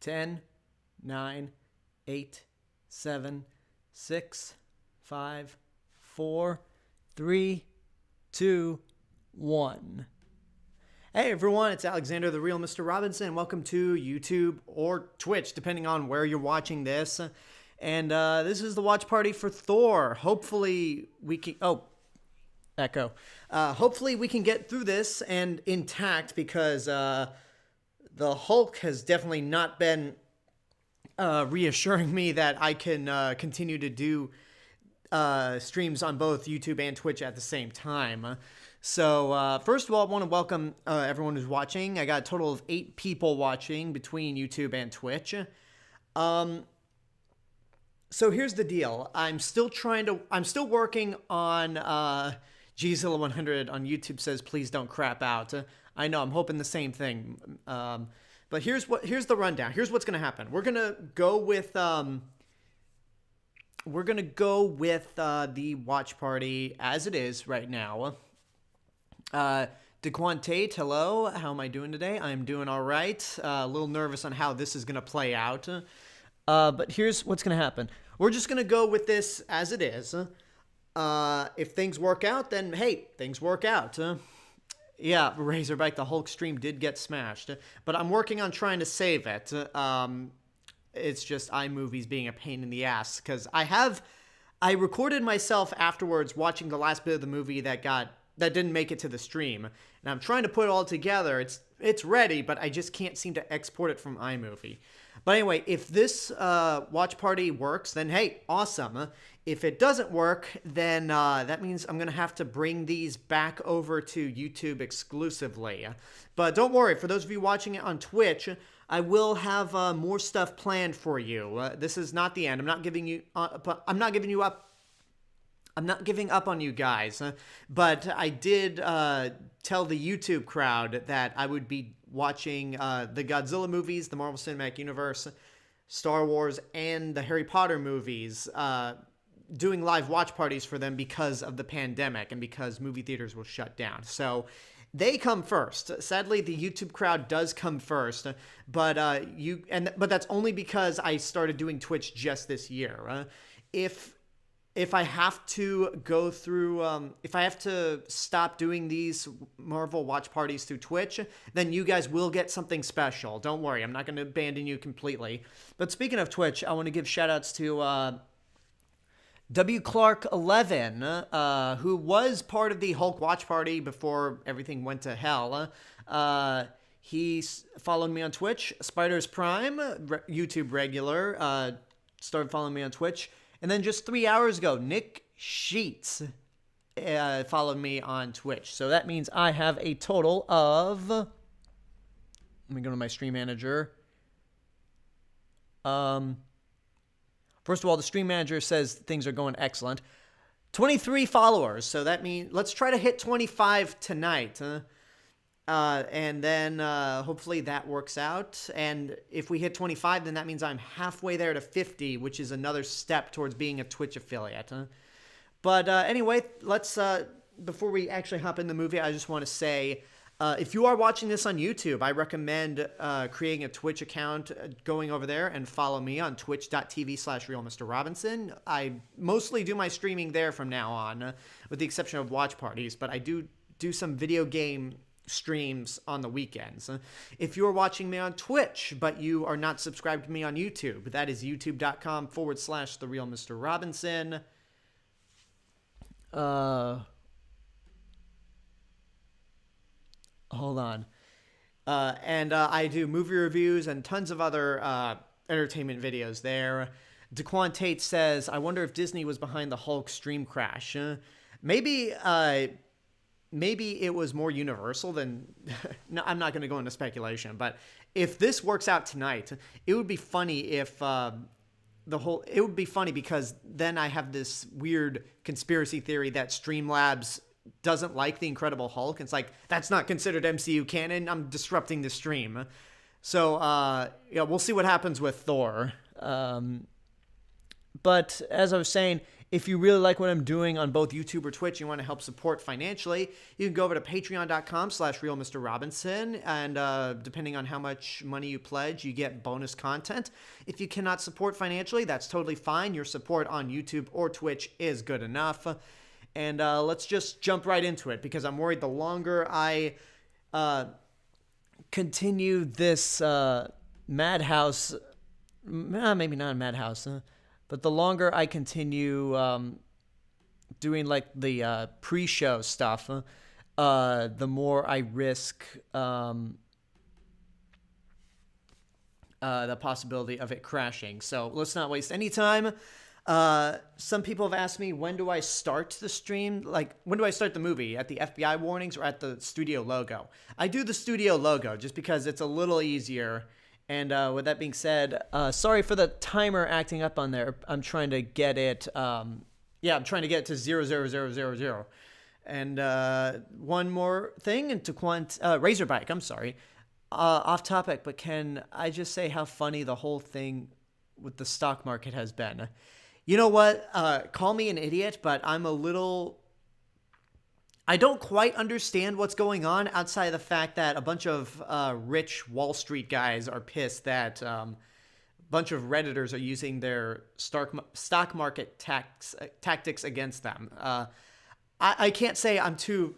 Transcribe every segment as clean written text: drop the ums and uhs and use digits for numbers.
10, 9, 8, 7, 6, 5, 4, 3, 2, 1. Hey everyone, it's Alexander, the real Mr. Robinson. Welcome to YouTube or Twitch, depending on where you're watching this. And this is the watch party for Thor. Hopefully we can... Oh, echo. Hopefully we can get through this and intact because the Hulk has definitely not been reassuring me that I can continue to do streams on both YouTube and Twitch at the same time. So first of all, I want to welcome everyone who's watching. I got a total of 8 people watching between YouTube and Twitch. So here's the deal. I'm still working on Gzilla 100 on YouTube says, please don't crap out. I know, I'm hoping the same thing. But here's the rundown. Here's what's going to happen. We're going to go with the watch party as it is right now. Daquan Tate, hello. How am I doing today? I'm doing all right. A little nervous on how this is going to play out. But here's what's going to happen. We're just going to go with this as it is. If things work out, then hey, things work out. Yeah, Razorback, the Hulk stream did get smashed. But I'm working on trying to save it. It's just iMovies being a pain in the ass. Because I recorded myself afterwards watching the last bit of the movie that didn't make it to the stream. And I'm trying to put it all together. It's ready, but I just can't seem to export it from iMovie. But anyway, if this watch party works, then hey, awesome. If it doesn't work, then that means I'm going to have to bring these back over to YouTube exclusively. But don't worry, for those of you watching it on Twitch, I will have more stuff planned for you. This is not the end. I'm not giving up. I'm not giving up on you guys, but I did tell the YouTube crowd that I would be watching the Godzilla movies, the Marvel Cinematic Universe, Star Wars, and the Harry Potter movies, doing live watch parties for them because of the pandemic and because movie theaters will shut down. So they come first. Sadly, the YouTube crowd does come first, but that's only because I started doing Twitch just this year. If I have to go through, if I have to stop doing these Marvel watch parties through Twitch, then you guys will get something special. Don't worry, I'm not going to abandon you completely. But speaking of Twitch, I want to give shout-outs to W. Clark 11, who was part of the Hulk watch party before everything went to hell. He followed me on Twitch. Spiders Prime, YouTube regular, started following me on Twitch. And then just 3 hours ago, Nick Sheets followed me on Twitch. So that means I have a total of... Let me go to my stream manager. First of all, the stream manager says things are going excellent. 23 followers. So that means let's try to hit 25 tonight. And then hopefully that works out. And if we hit 25, then that means I'm halfway there to 50, which is another step towards being a Twitch affiliate. But anyway, let's before we actually hop in the movie, I just want to say, if you are watching this on YouTube, I recommend creating a Twitch account, going over there and follow me on twitch.tv/realmrrobinson. I mostly do my streaming there from now on, with the exception of watch parties, but I do some video game streams on the weekends. If you're watching me on Twitch, but you are not subscribed to me on YouTube, that is youtube.com/therealmrrobinson. Hold on. And I do movie reviews and tons of other entertainment videos there. Daquan Tate says, I wonder if Disney was behind the Hulk stream crash. Maybe it was more universal than... No, I'm not going to go into speculation, but if this works out tonight, it would be funny if it would be funny because then I have this weird conspiracy theory that Streamlabs doesn't like the Incredible Hulk. It's like, that's not considered MCU canon. I'm disrupting the stream. So, yeah, we'll see what happens with Thor. But as I was saying, If you really like what I'm doing on both YouTube or Twitch, you want to help support financially, you can go over to patreon.com/realmrrobinson, and depending on how much money you pledge, you get bonus content. If you cannot support financially, that's totally fine. Your support on YouTube or Twitch is good enough. And let's just jump right into it, because I'm worried the longer I continue this madhouse, maybe not a madhouse, but the longer I continue doing like the pre-show stuff, the more I risk the possibility of it crashing. So let's not waste any time. Some people have asked me, when do I start the stream? Like, when do I start the movie? At the FBI warnings or at the studio logo? I do the studio logo just because it's a little easier. And with that being said, sorry for the timer acting up on there. I'm trying to get it. I'm trying to get it to 00000. And one more thing, and to Razorbike. I'm sorry, off topic, but can I just say how funny the whole thing with the stock market has been? You know what? Call me an idiot, but I don't quite understand what's going on outside of the fact that a bunch of rich Wall Street guys are pissed that a bunch of Redditors are using their stock market tactics against them. I can't say I'm too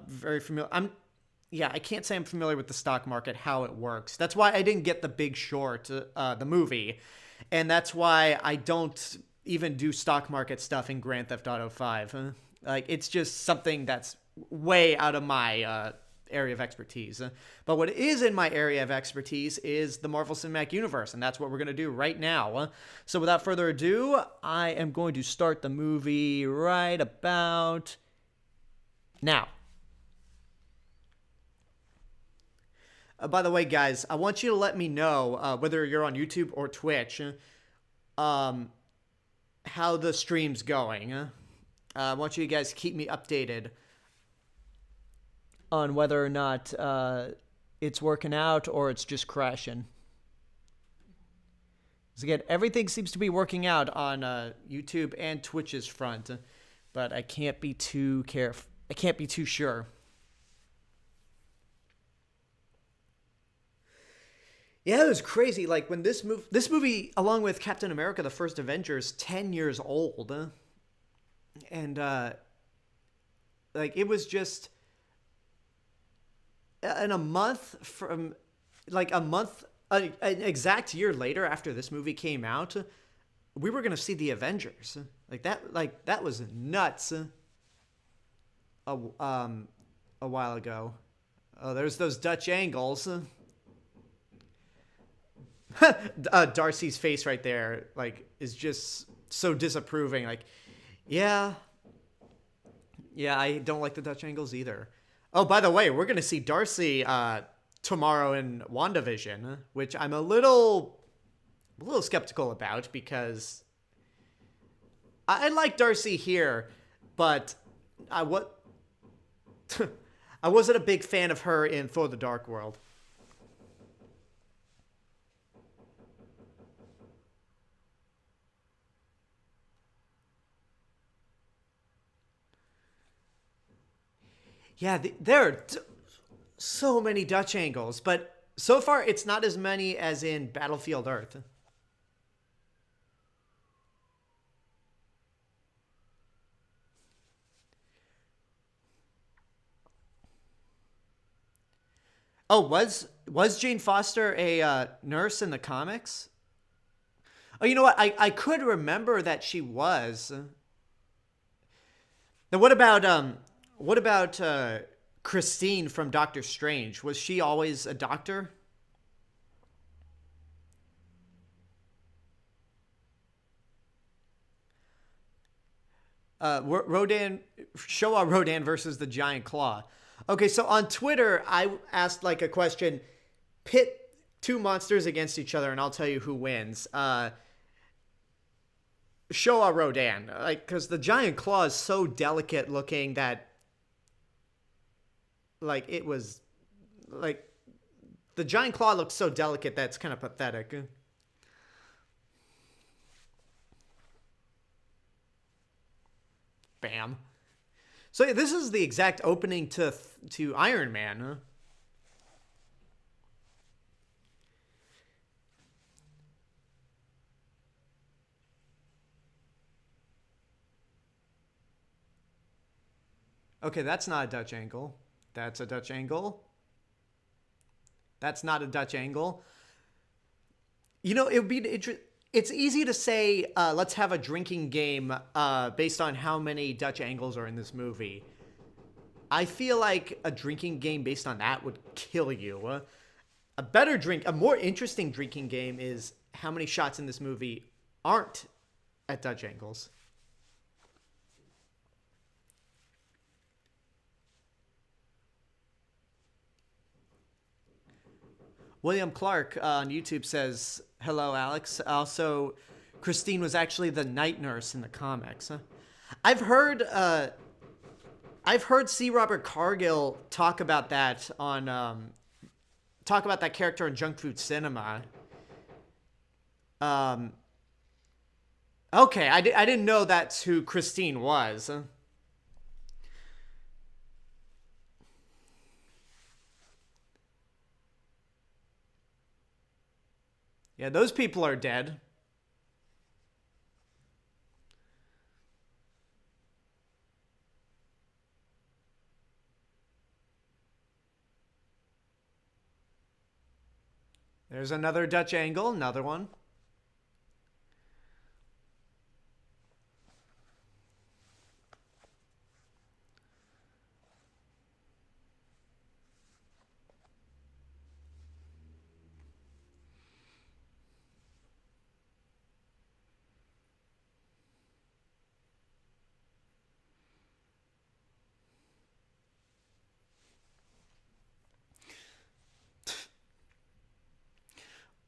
very familiar. I can't say I'm familiar with the stock market, how it works. That's why I didn't get The Big Short, the movie. And that's why I don't even do stock market stuff in Grand Theft Auto 5. Like, it's just something that's way out of my area of expertise. But what is in my area of expertise is the Marvel Cinematic Universe, and that's what we're going to do right now. So without further ado, I am going to start the movie right about now. By the way, guys, I want you to let me know, whether you're on YouTube or Twitch, how the stream's going. I want you guys to keep me updated on whether or not it's working out or it's just crashing. Because again, everything seems to be working out on YouTube and Twitch's front, but I can't be too careful. I can't be too sure. Yeah, it was crazy. Like, when this movie, along with Captain America: The First Avengers, 10 years old, and like, it was just in a month from, like, an exact year later after this movie came out, we were gonna see the Avengers. That was nuts. A while ago. Oh, there's those Dutch angles. Darcy's face right there, like, is just so disapproving. Like, yeah, I don't like the Dutch angles either. Oh, by the way, we're gonna see Darcy tomorrow in WandaVision, which I'm a little skeptical about, because I like Darcy here, but I wasn't a big fan of her in Thor: The Dark World. Yeah, there are so many Dutch angles, but so far it's not as many as in Battlefield Earth. Oh, was Jane Foster a nurse in the comics? Oh, you know what? I could remember that she was. Now, what about Christine from Doctor Strange? Was she always a doctor? Showa Rodan versus the Giant Claw. Okay, so on Twitter, I asked like a question: pit two monsters against each other, and I'll tell you who wins. Showa Rodan, like, because the Giant Claw is so delicate looking that, like, it was, like, the Giant Claw looks so delicate that it's kind of pathetic. Bam. So this is the exact opening to Iron Man, huh? Okay, that's not a Dutch angle. That's a Dutch angle. That's not a Dutch angle. You know, it would be interesting. It's easy to say, let's have a drinking game based on how many Dutch angles are in this movie. I feel like a drinking game based on that would kill you. A more interesting drinking game is how many shots in this movie aren't at Dutch angles. William Clark on YouTube says, "Hello, Alex. Also, Christine was actually the night nurse in the comics." Huh? I've heard, uh, I've heard C. Robert Cargill talk about that talk about that character in Junk Food Cinema. Um, okay, I didn't know that's who Christine was. Yeah, those people are dead. There's another Dutch angle, another one.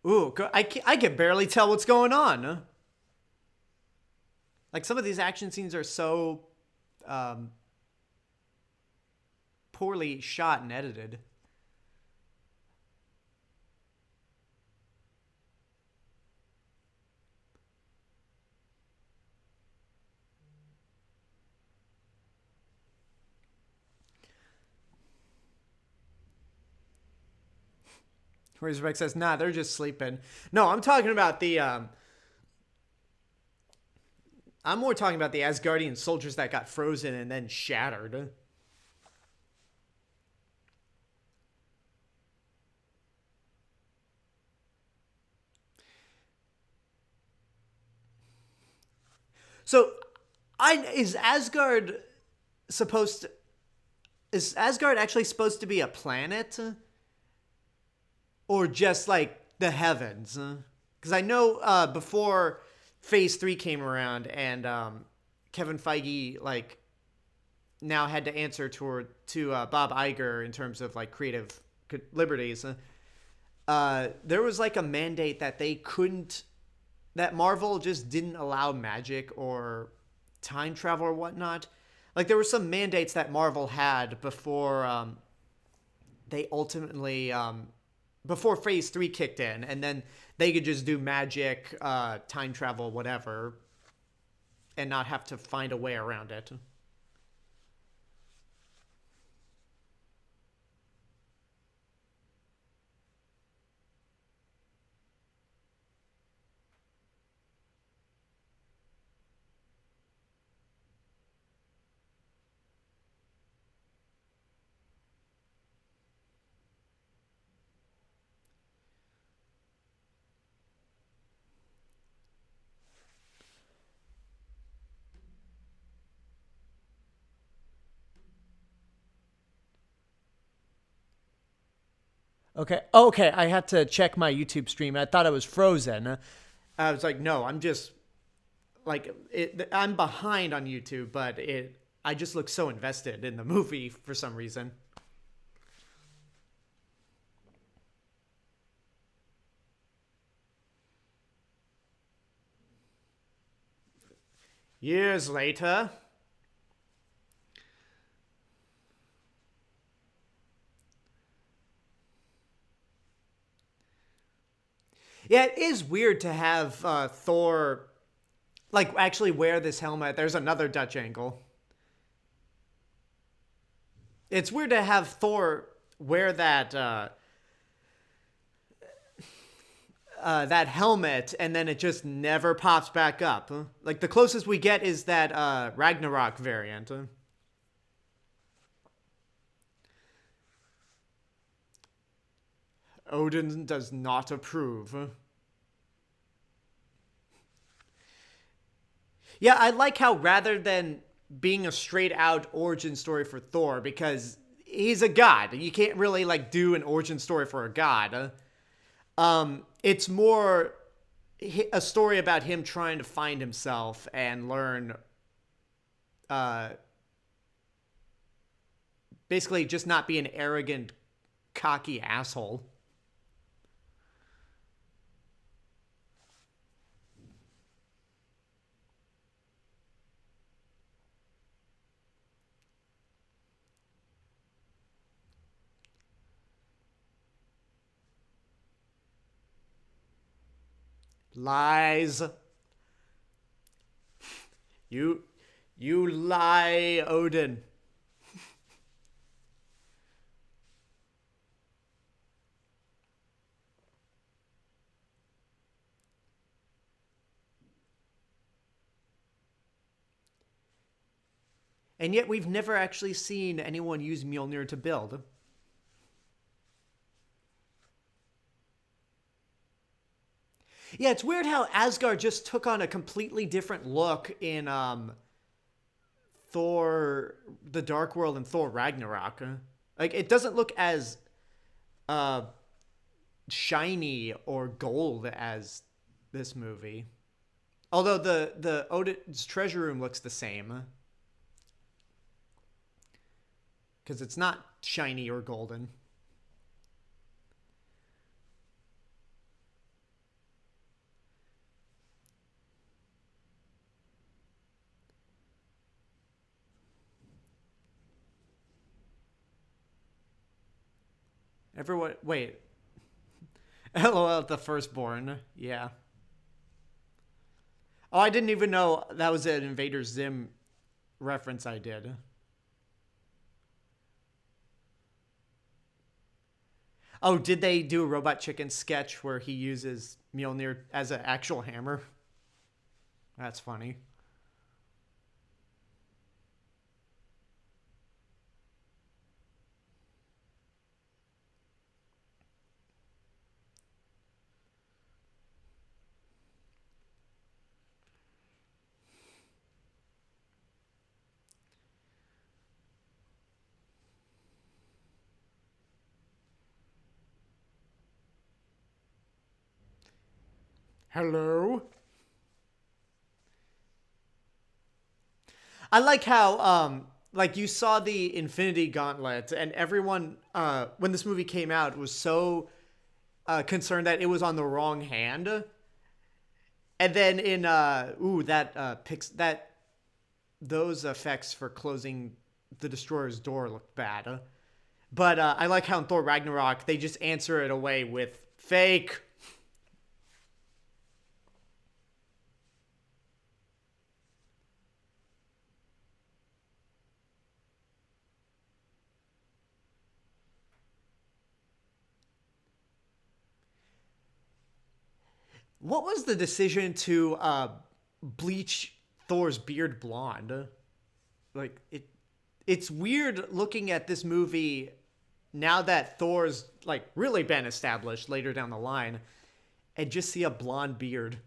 Ooh, I can barely tell what's going on. Like some of these action scenes are so um, poorly shot and edited. Whereas Rex says, "Nah, they're just sleeping." No, I'm talking about the. I'm more talking about the Asgardian soldiers that got frozen and then shattered. So, I is Asgard supposed to, is Asgard actually supposed to be a planet, or just like the heavens? Because I know before Phase 3 came around and Kevin Feige like now had to answer to Bob Iger in terms of like creative liberties. There was like a mandate that they couldn't, that Marvel just didn't allow magic or time travel or whatnot. Like there were some mandates that Marvel had before they ultimately before Phase 3 kicked in, and then they could just do magic, time travel, whatever, and not have to find a way around it. Okay. Okay. I had to check my YouTube stream. I thought I was frozen. I was like, no, I'm just like I'm behind on YouTube, but it. I just look so invested in the movie for some reason. Years later. Yeah, it is weird to have Thor like actually wear this helmet. There's another Dutch angle. It's weird to have Thor wear that helmet, and then it just never pops back up. Like, the closest we get is that Ragnarok variant. Odin does not approve. Yeah, I like how rather than being a straight out origin story for Thor, because he's a god, you can't really like do an origin story for a god. It's more a story about him trying to find himself and learn, uh, basically just not be an arrogant, cocky asshole. Lies. You, you lie, Odin. And yet we've never actually seen anyone use Mjolnir to build. Yeah, it's weird how Asgard just took on a completely different look in Thor the Dark World and Thor Ragnarok. Like, it doesn't look as uh shiny or gold as this movie. Although the Odin's treasure room looks the same because it's not shiny or golden. Everyone, wait. LOL at the firstborn. Yeah. Oh, I didn't even know that was an Invader Zim reference I did. Oh, did they do a Robot Chicken sketch where he uses Mjolnir as an actual hammer? That's funny. Hello? I like how like you saw the Infinity Gauntlet and everyone when this movie came out was so concerned that it was on the wrong hand. And then in that picks that those effects for closing the destroyer's door looked bad. But I like how in Thor Ragnarok they just answer it away with fake. What was the decision to bleach Thor's beard blonde? Like it's weird looking at this movie now that Thor's like really been established later down the line and just see a blonde beard.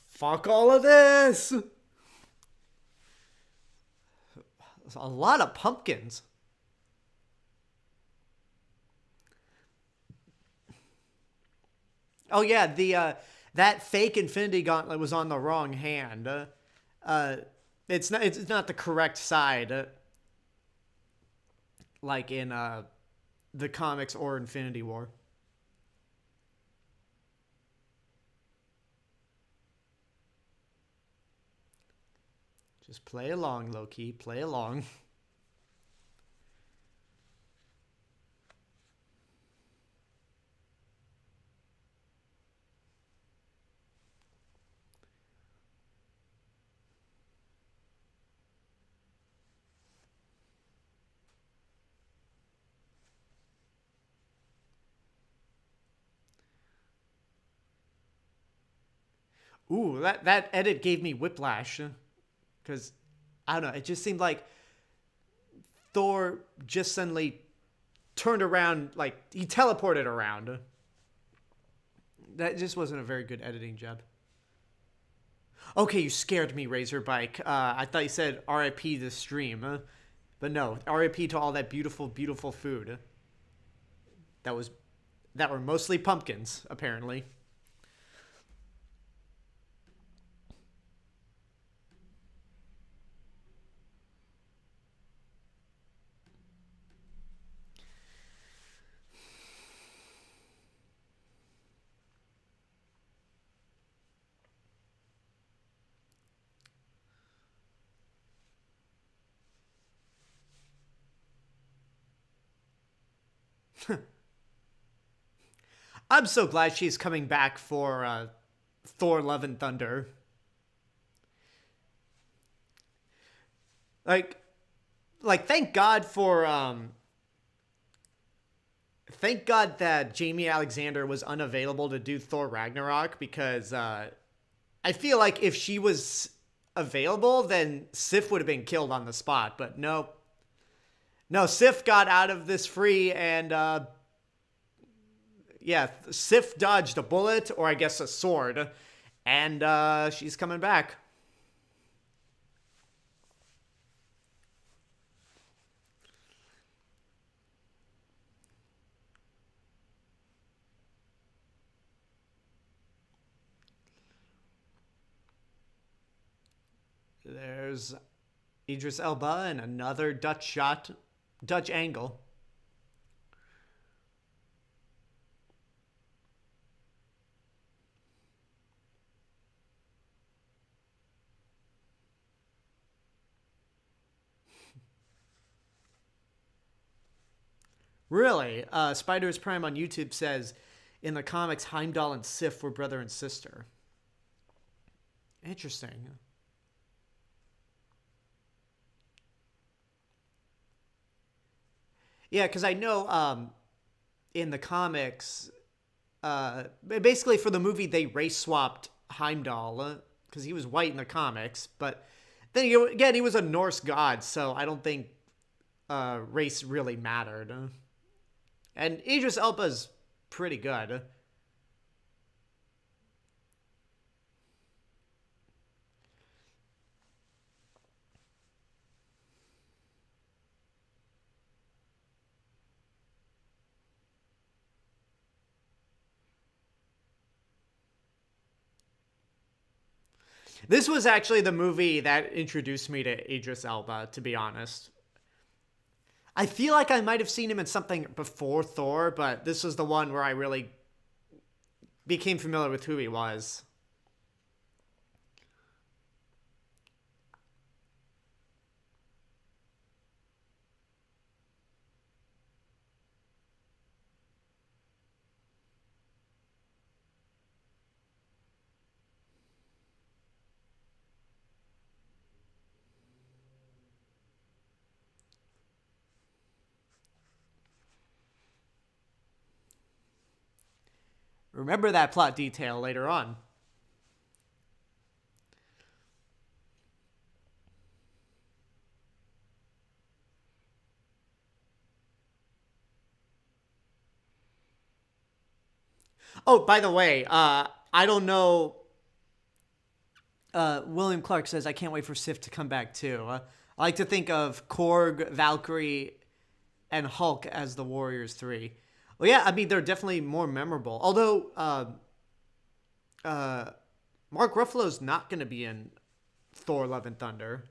Fuck all of this. There's a lot of pumpkins. Oh yeah, the that fake Infinity Gauntlet was on the wrong hand. Uh, it's not the correct side, like in the comics or Infinity War. Just play along, Loki. Play along. Ooh, that edit gave me whiplash. Because, I don't know, it just seemed like Thor just suddenly turned around, like, he teleported around. That just wasn't a very good editing job. Okay, you scared me, Razorbike. I thought you said RIP the stream. But no, RIP to all that beautiful, beautiful food. That was, that were mostly pumpkins, apparently. I'm so glad she's coming back for Thor: Love and Thunder. Like, thank God for thank God that Jamie Alexander was unavailable to do Thor Ragnarok, because I feel like if she was available, then Sif would have been killed on the spot. But no, no, Sif got out of this free, and yeah, Sif dodged a bullet, or I guess a sword, and she's coming back. There's Idris Elba and another Dutch shot, Dutch angle. Really? Spider's Prime on YouTube says, in the comics, Heimdall and Sif were brother and sister. Interesting. Yeah, because I know in the comics, basically for the movie, they race swapped Heimdall because he was white in the comics. But then again, he was a Norse god, so I don't think race really mattered. And Idris Elba's pretty good. This was actually the movie that introduced me to Idris Elba, to be honest. I feel like I might have seen him in something before Thor, but this was the one where I really became familiar with who he was. Remember that plot detail later on. Oh, by the way, I don't know. William Clark says, I can't wait for Sif to come back too. I like to think of Korg, Valkyrie, and Hulk as the Warriors 3. Well, yeah, I mean, they're definitely more memorable. Although, uh, Mark Ruffalo's not going to be in Thor: Love and Thunder.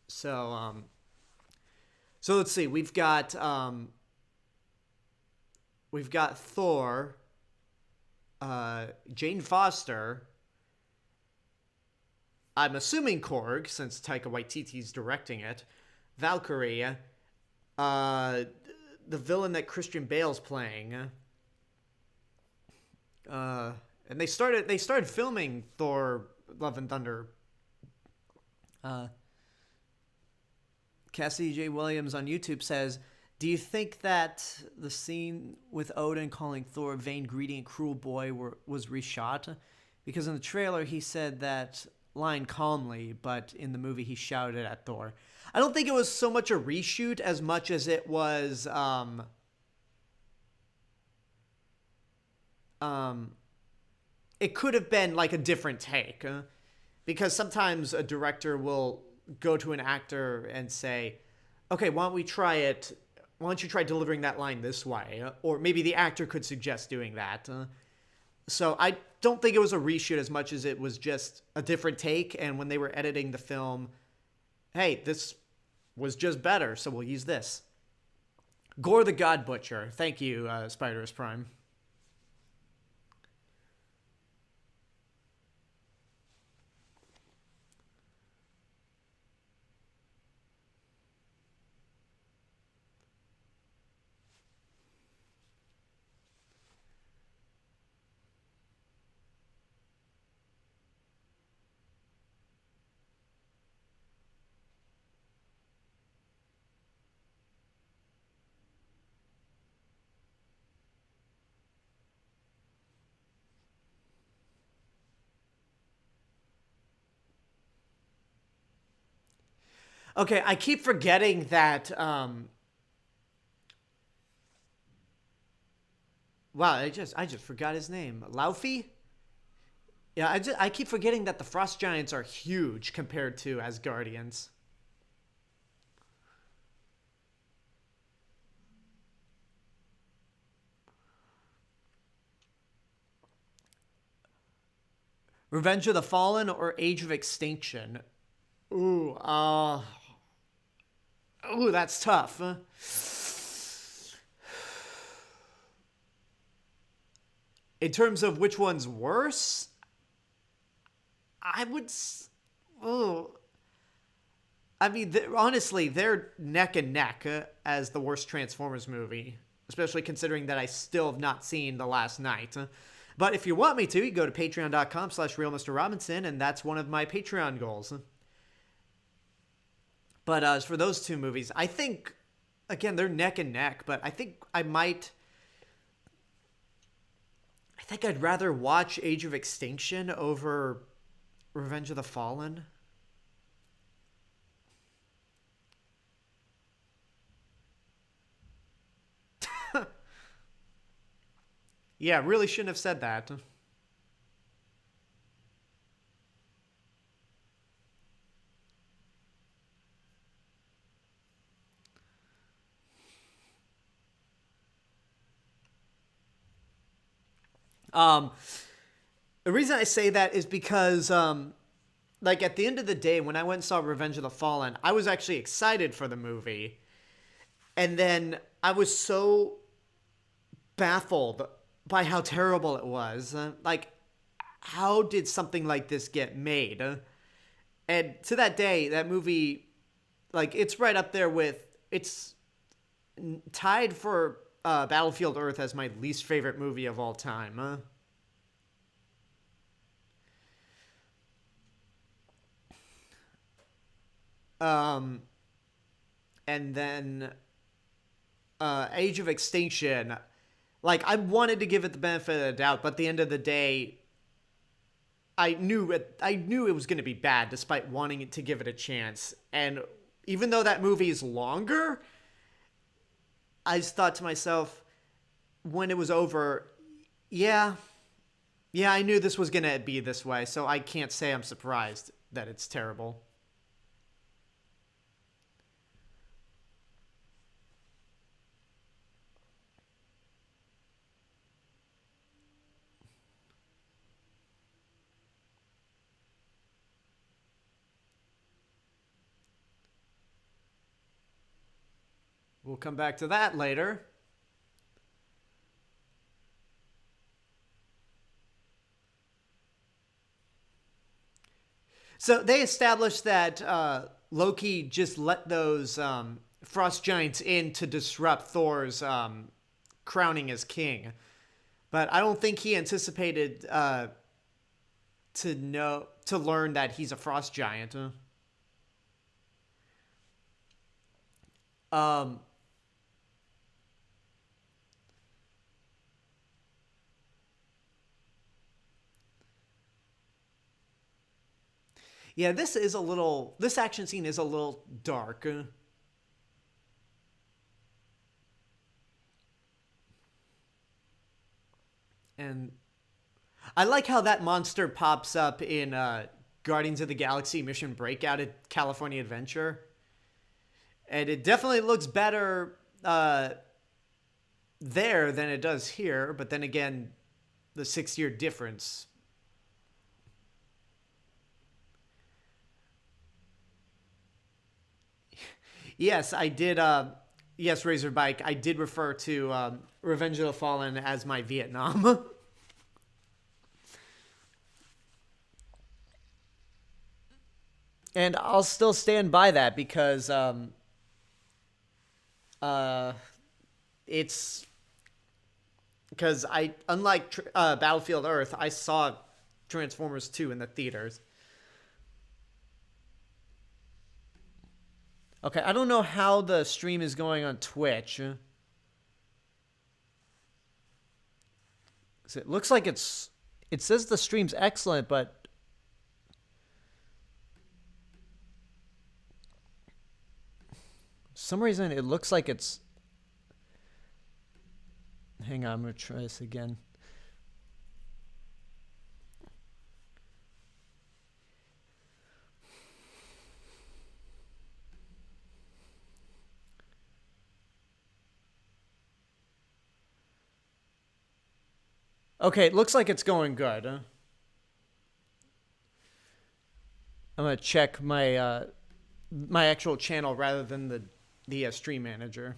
So so let's see. We've got Thor, Jane Foster. I'm assuming Korg, since Taika Waititi's directing it. Valkyrie, the villain that Christian Bale's playing. And they started filming Thor: Love and Thunder. Cassidy J. Williams on YouTube says, "Do you think that the scene with Odin calling Thor a vain, greedy, and cruel boy was reshot? Because in the trailer he said that line calmly, but in the movie he shouted at Thor." I don't think it was so much a reshoot as much as it was it could have been like a different take, because sometimes a director will go to an actor and say, "Okay, why don't we try it? Why don't you try delivering that line this way?" Or maybe the actor could suggest doing that. So I don't think it was a reshoot as much as it was just a different take. And when they were editing the film, hey, this was just better, so we'll use this. Gore the God Butcher. Thank you, Spiderus Prime. Okay, I keep forgetting that. Wow, I just forgot his name. Laufey. Yeah, I keep forgetting that the Frost Giants are huge compared to Asgardians. Revenge of the Fallen or Age of Extinction? Ooh, ooh, that's tough. In terms of which one's worse, I would. Oh, I mean, honestly, they're neck and neck as the worst Transformers movie, especially considering that I still have not seen The Last Night. But if you want me to, you go to patreon.com/RealMrRobinson, and that's one of my Patreon goals. But as for those two movies, I think, again, they're neck and neck, but I think I'd rather watch Age of Extinction over Revenge of the Fallen. Yeah, really shouldn't have said that. Um, the reason I say that is because, like, at the end of the day, when I went and saw Revenge of the Fallen, I was actually excited for the movie. And then I was so baffled by how terrible it was. Like, how did something like this get made? And to that day, that movie, like, it's right up there with, it's tied for Battlefield Earth as my least favorite movie of all time. Um, and then Age of Extinction, like, I wanted to give it the benefit of the doubt, but at the end of the day, I knew it was going to be bad, despite wanting it to give it a chance. And even though that movie is longer, I just thought to myself when it was over, yeah, yeah, I knew this was going to be this way, so I can't say I'm surprised that it's terrible. We'll come back to that later. So they established that Loki just let those frost giants in to disrupt Thor's crowning as king. But I don't think he anticipated to learn that he's a frost giant. Um, yeah, this action scene is a little dark. And I like how that monster pops up in Guardians of the Galaxy Mission Breakout at California Adventure. And it definitely looks better there than it does here. But then again, the 6-year difference. Yes, I did. Yes, Razorbike. I did refer to Revenge of the Fallen as my Vietnam. And I'll still stand by that because uh, it's because unlike Battlefield Earth, I saw Transformers 2 in the theaters. Okay, I don't know how the stream is going on Twitch. It looks like it says the stream's excellent, but for some reason it looks like it's... Hang on, I'm going to try this again. Okay, it looks like it's going good. I'm gonna check my my actual channel rather than the stream manager.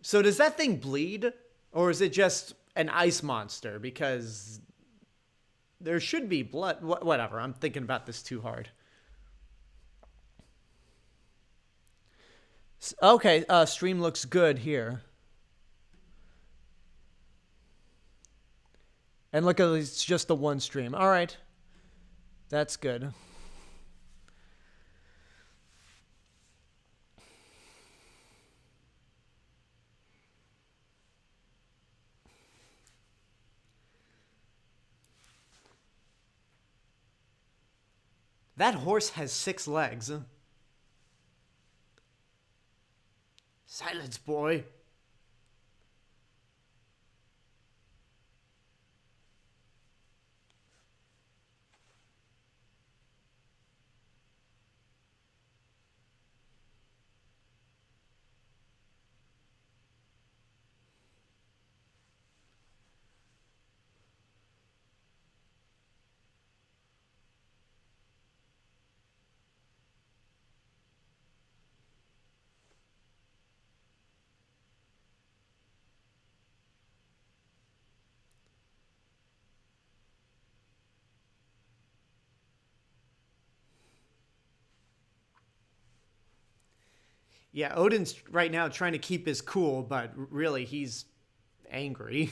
So does that thing bleed, or is it just an ice monster? Because there should be blood. Whatever. I'm thinking about this too hard. Okay, stream looks good here. And look, it's just the one stream. All right. That's good. That horse has 6 legs. Silence, boy. Yeah, Odin's right now trying to keep his cool, but really he's angry.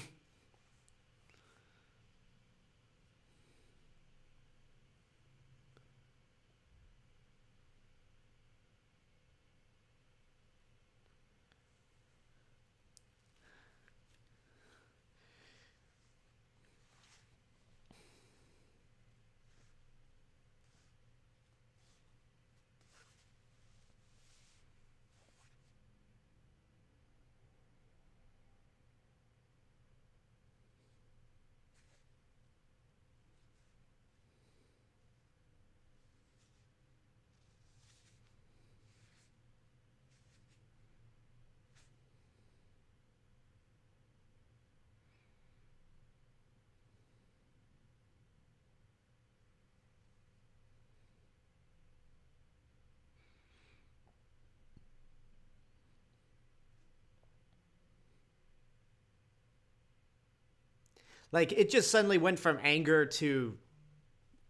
Like, it just suddenly went from anger to,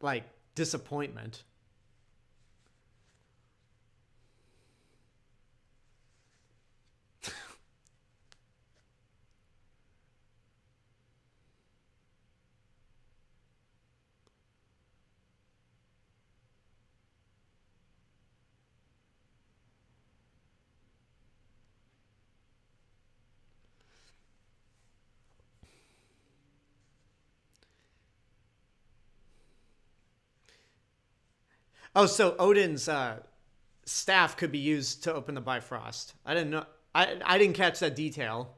like, disappointment. Oh, so Odin's staff could be used to open the Bifrost. I didn't know. I didn't catch that detail.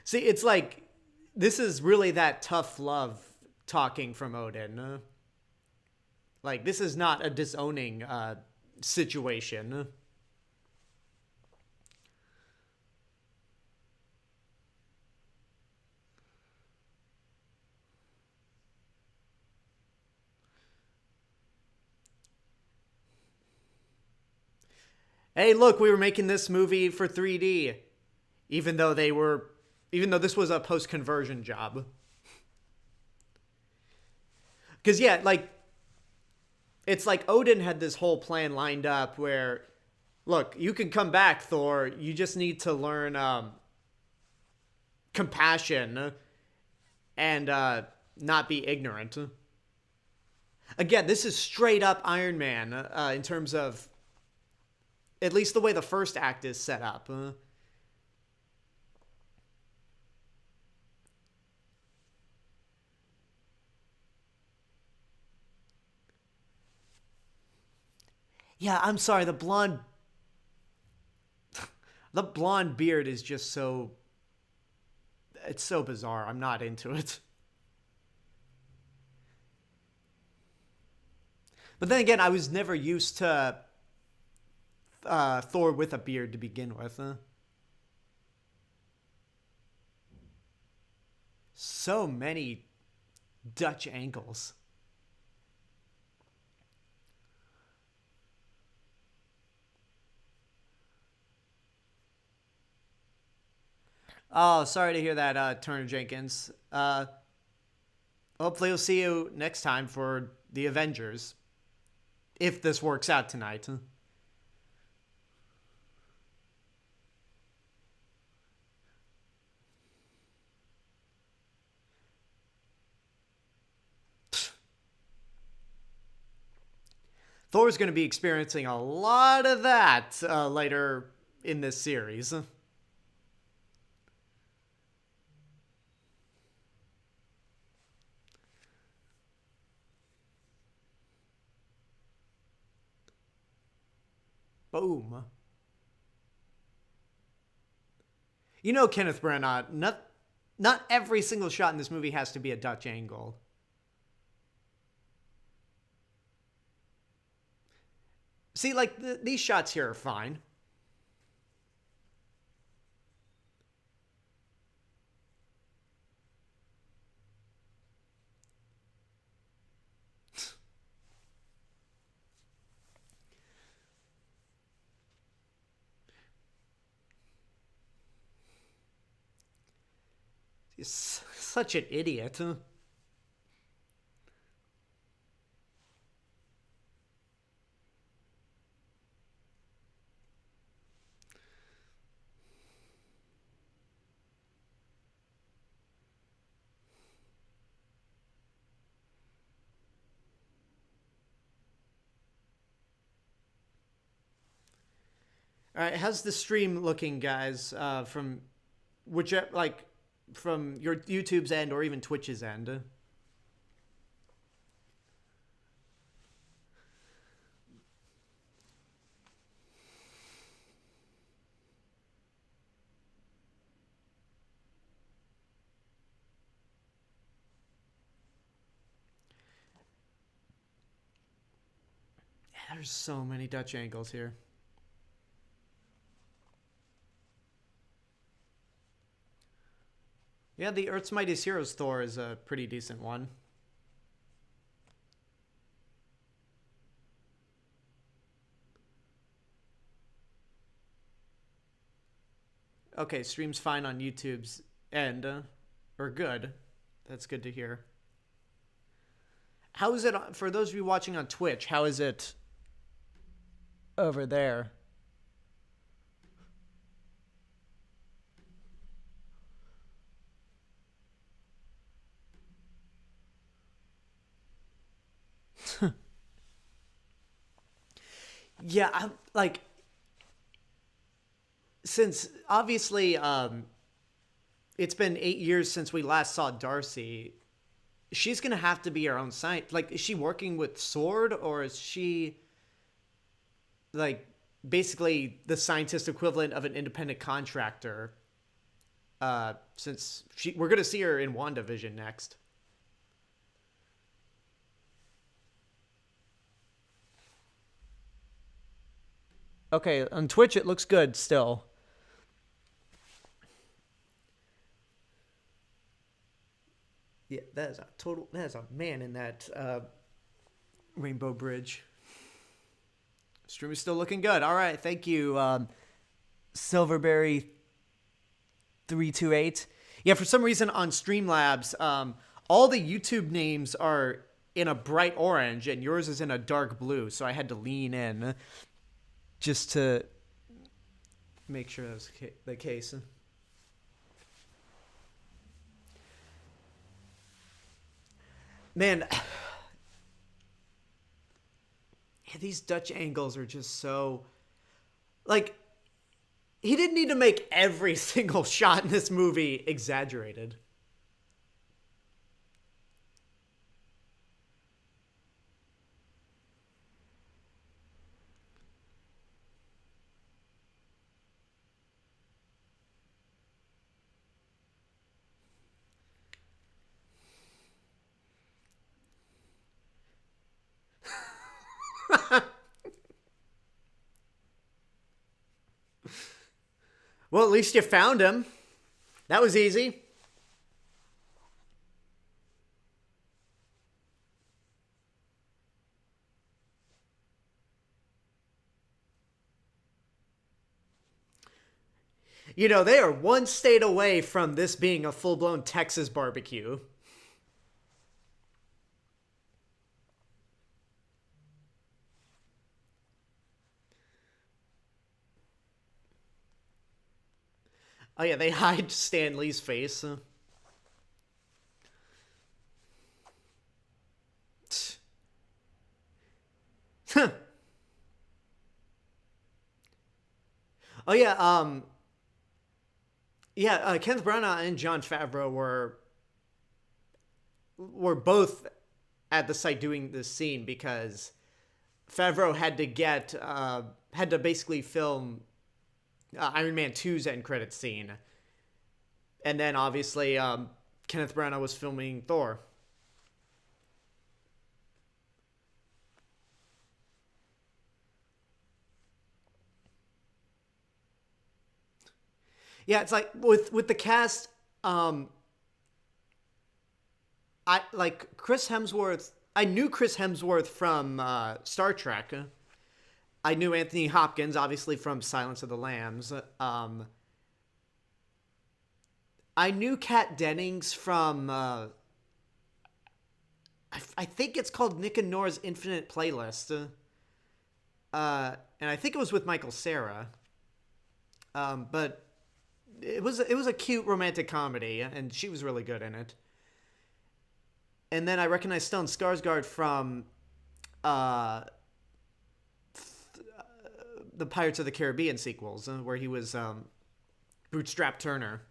See, it's like this is really that tough love talking from Odin. Like, this is not a disowning situation. Hey, look, we were making this movie for 3D, even though even though this was a post conversion job. Because yeah, like it's like Odin had this whole plan lined up where, look, you can come back, Thor. You just need to learn compassion and not be ignorant. Again, this is straight up Iron Man in terms of at least the way the first act is set up. Yeah, I'm sorry. The blonde beard is just so. It's so bizarre. I'm not into it. But then again, I was never used to Thor with a beard to begin with. So many Dutch angles. Oh, sorry to hear that, Turner Jenkins. Hopefully, we'll see you next time for the Avengers, if this works out tonight. Thor's going to be experiencing a lot of that later in this series. Boom. You know, Kenneth Branagh, not every single shot in this movie has to be a Dutch angle. See, like, these shots here are fine. He's such an idiot. All right, how's the stream looking, guys? From which, like, from your YouTube's end or even Twitch's end? There's so many Dutch angles here. Yeah, the Earth's Mightiest Heroes Thor is a pretty decent one. Okay, stream's fine on YouTube's end, or good. That's good to hear. How is it for those of you watching on Twitch? How is it over there? Yeah, I'm like, since obviously it's been 8 years since we last saw Darcy. She's gonna have to be her own scientist. Like, is she working with Sword, or is she like basically the scientist equivalent of an independent contractor? Since we're gonna see her in WandaVision next. Okay, on Twitch it looks good still. Yeah, that is a total. That is a man in that Rainbow Bridge. Stream is still looking good. All right, thank you, Silverberry328. Yeah, for some reason on Streamlabs, all the YouTube names are in a bright orange, and yours is in a dark blue. So I had to lean in just to make sure that was the case. Man, yeah, these Dutch angles are just so, like, he didn't need to make every single shot in this movie exaggerated. Well, at least you found him. That was easy. You know, they are one state away from this being a full-blown Texas barbecue. Oh yeah, they hide Stan Lee's face. Oh yeah, Kenneth Branagh and Jon Favreau were both at the site doing this scene because Favreau had to basically film Iron Man 2's end credit scene, and then obviously Kenneth Branagh was filming Thor. Yeah, it's like with the cast. I like Chris Hemsworth. I knew Chris Hemsworth from Star Trek. I knew Anthony Hopkins, obviously, from Silence of the Lambs. I knew Kat Dennings from, I think it's called Nick and Nora's Infinite Playlist. And I think it was with Michael Cera. But it was a cute romantic comedy, and she was really good in it. And then I recognized Stellan Skarsgård from the Pirates of the Caribbean sequels, where he was Bootstrap Turner.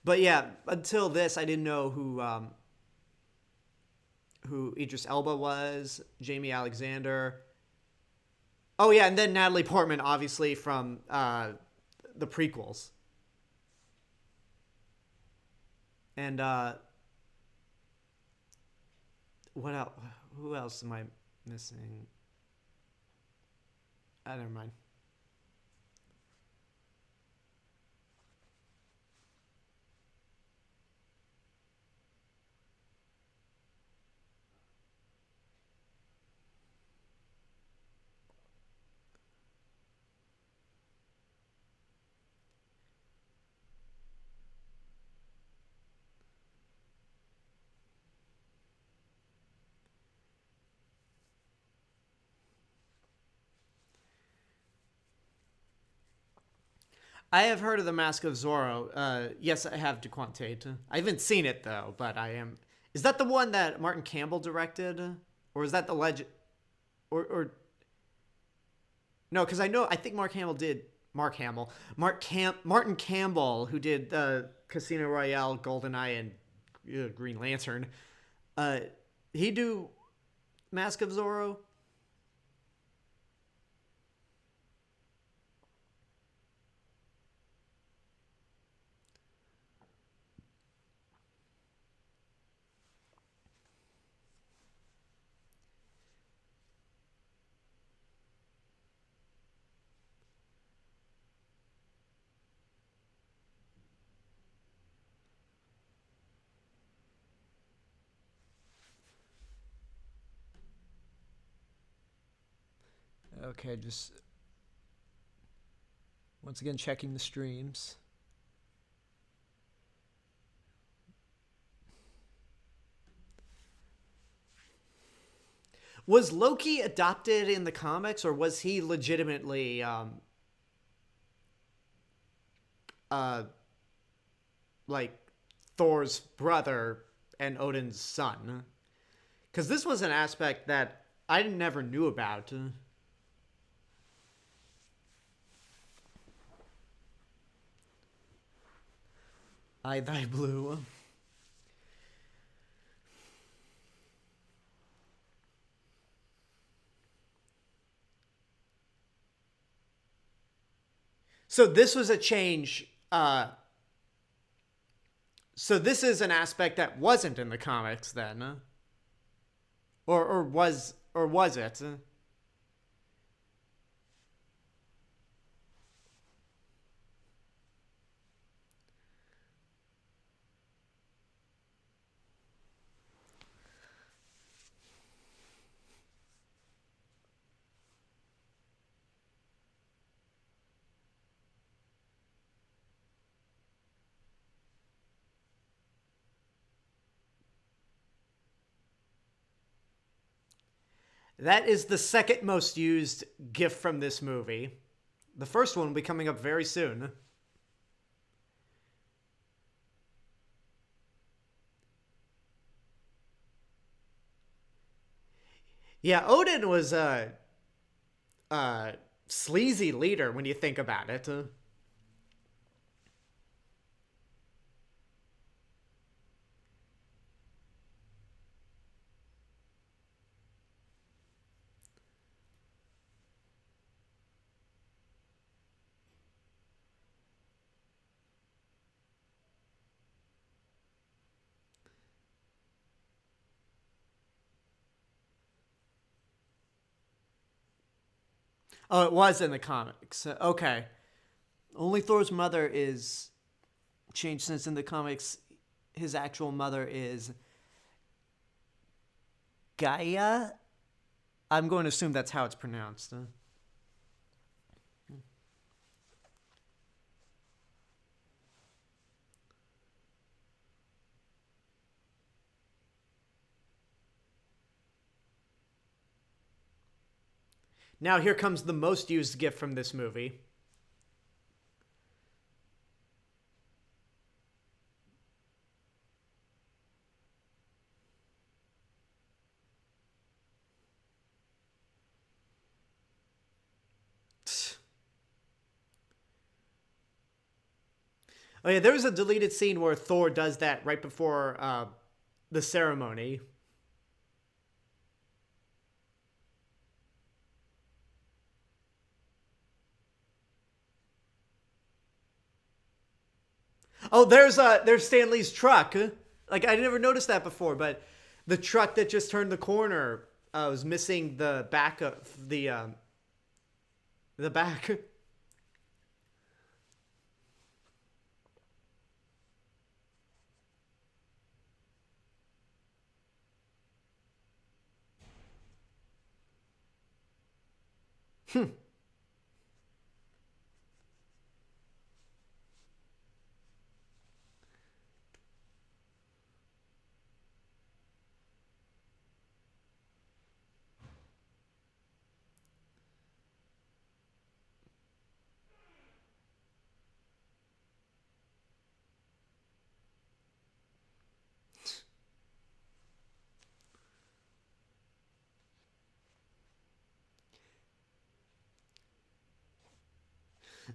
But yeah, until this, I didn't know who Idris Elba was, Jamie Alexander. Oh yeah, and then Natalie Portman, obviously from the prequels. And what else? Who else am I missing? Never mind. I have heard of the Mask of Zorro. Yes, I have to quantate. I haven't seen it though, but I am. Is that the one that Martin Campbell directed, or is that the legend? Or no? Because I know I think Mark Hamill did. Martin Campbell, who did Casino Royale, GoldenEye, and Green Lantern. Uh, he do Mask of Zorro. Okay, just once again checking the streams. Was Loki adopted in the comics, or was he legitimately uh like Thor's brother and Odin's son? Because this was an aspect that I never knew about. I thy blue. So this was a change. So this is an aspect that wasn't in the comics then, or was it? That is the second most used GIF from this movie. The first one will be coming up very soon. Yeah, Odin was a sleazy leader when you think about it. Oh, it was in the comics. Okay. Only Thor's mother is changed since in the comics his actual mother is Gaia. I'm going to assume that's how it's pronounced. Now here comes the most used GIF from this movie. Oh yeah, there was a deleted scene where Thor does that right before the ceremony. Oh, there's Stan Lee's truck. Like I never noticed that before, but the truck that just turned the corner was missing the back of the back.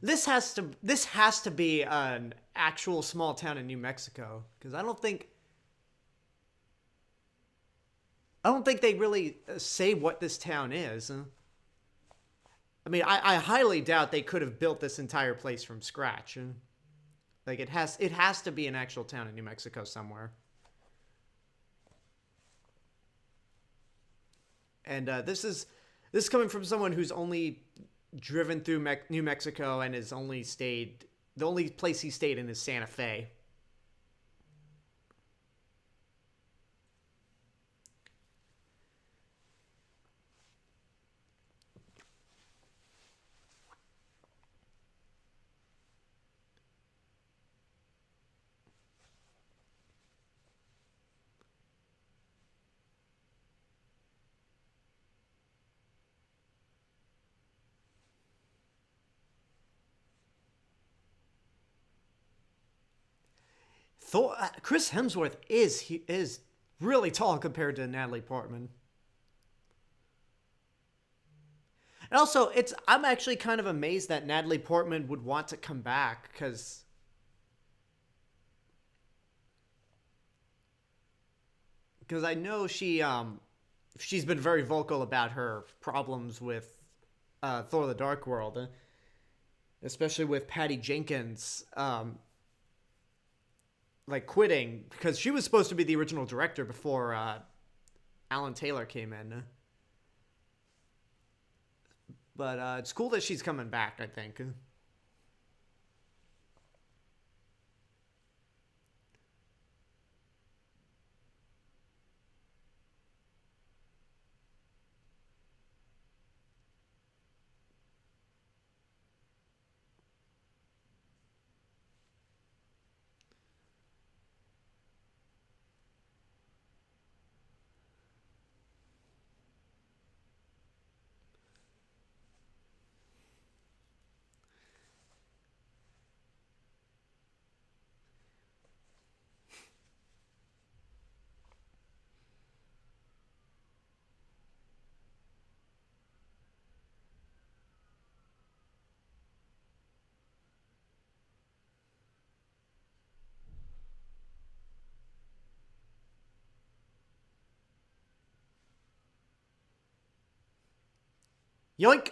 this has to be an actual small town in New Mexico, because I don't think they really say what this town is. I mean, I highly doubt they could have built this entire place from scratch. Like it has to be an actual town in New Mexico somewhere. And this is coming from someone who's only driven through New Mexico and has only stayed. The only place he stayed in is Santa Fe. Thor, Chris Hemsworth is really tall compared to Natalie Portman. And also, I'm actually kind of amazed that Natalie Portman would want to come back, because I know she's been very vocal about her problems with Thor: The Dark World, especially with Patty Jenkins like quitting, because she was supposed to be the original director before Alan Taylor came in. But it's cool that she's coming back, I think. Yoink!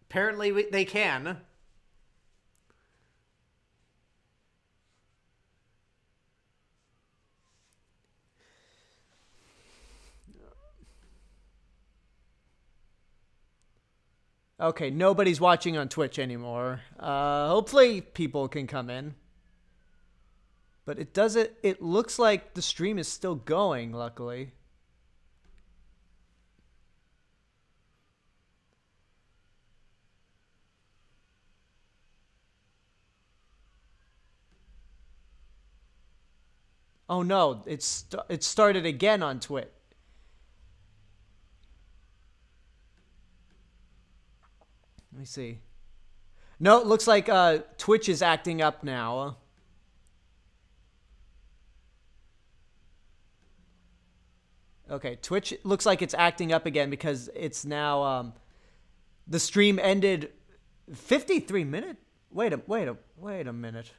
Apparently they can. Okay, nobody's watching on Twitch anymore. Hopefully people can come in. But it looks like the stream is still going, luckily. Oh no, it started again on Twitch. Let me see. No, it looks like Twitch is acting up now. Okay, Twitch looks like it's acting up again because it's now the stream ended 53 minutes. Wait a minute.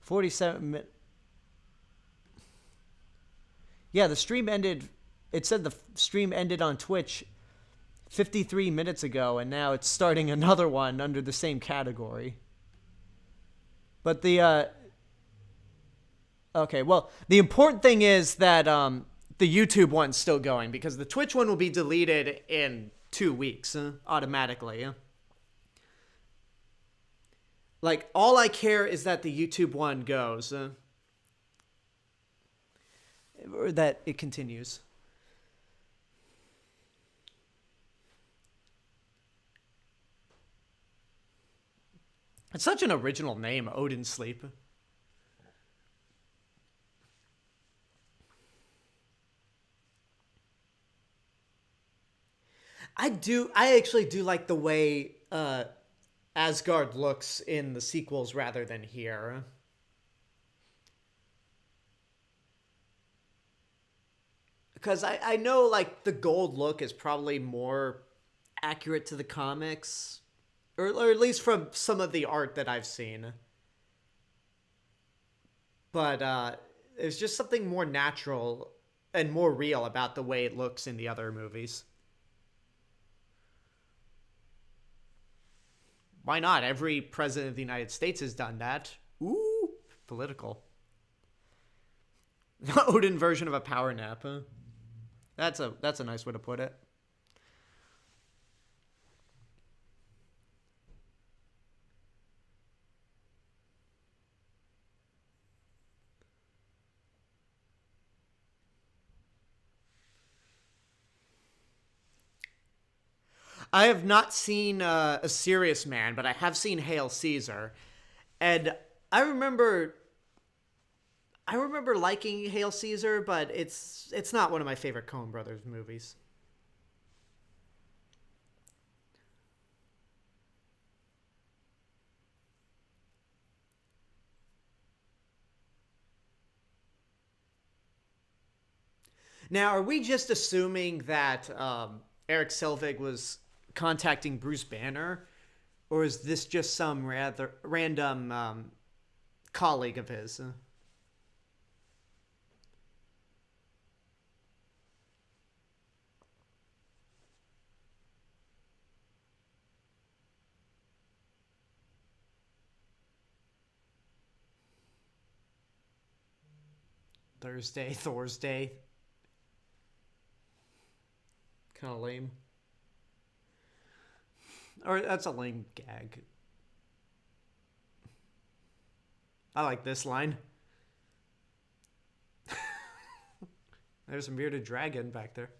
47 minutes. Yeah, the stream ended. It said the stream ended on Twitch 53 minutes ago, and now it's starting another one under the same category. But okay, well, the important thing is that the YouTube one's still going, because the Twitch one will be deleted in 2 weeks automatically. Like, all I care is that the YouTube one goes. Or that it continues. It's such an original name, Odin Sleep. I actually do like the way Asgard looks in the sequels rather than here. Because I know, like, the gold look is probably more accurate to the comics. or at least from some of the art that I've seen. But there's just something more natural and more real about the way it looks in the other movies. Why not? Every president of the United States has done that. Ooh, political. Odin version of a power nap, huh? That's a nice way to put it. I have not seen A Serious Man, but I have seen Hail Caesar, and I remember I remember liking Hail Caesar, but it's not one of my favorite Coen Brothers movies. Now, are we just assuming that Eric Selvig was contacting Bruce Banner, or is this just some rather random colleague of his? Thursday, Thursday. Kind of lame. Or that's a lame gag. I like this line. There's a bearded dragon back there.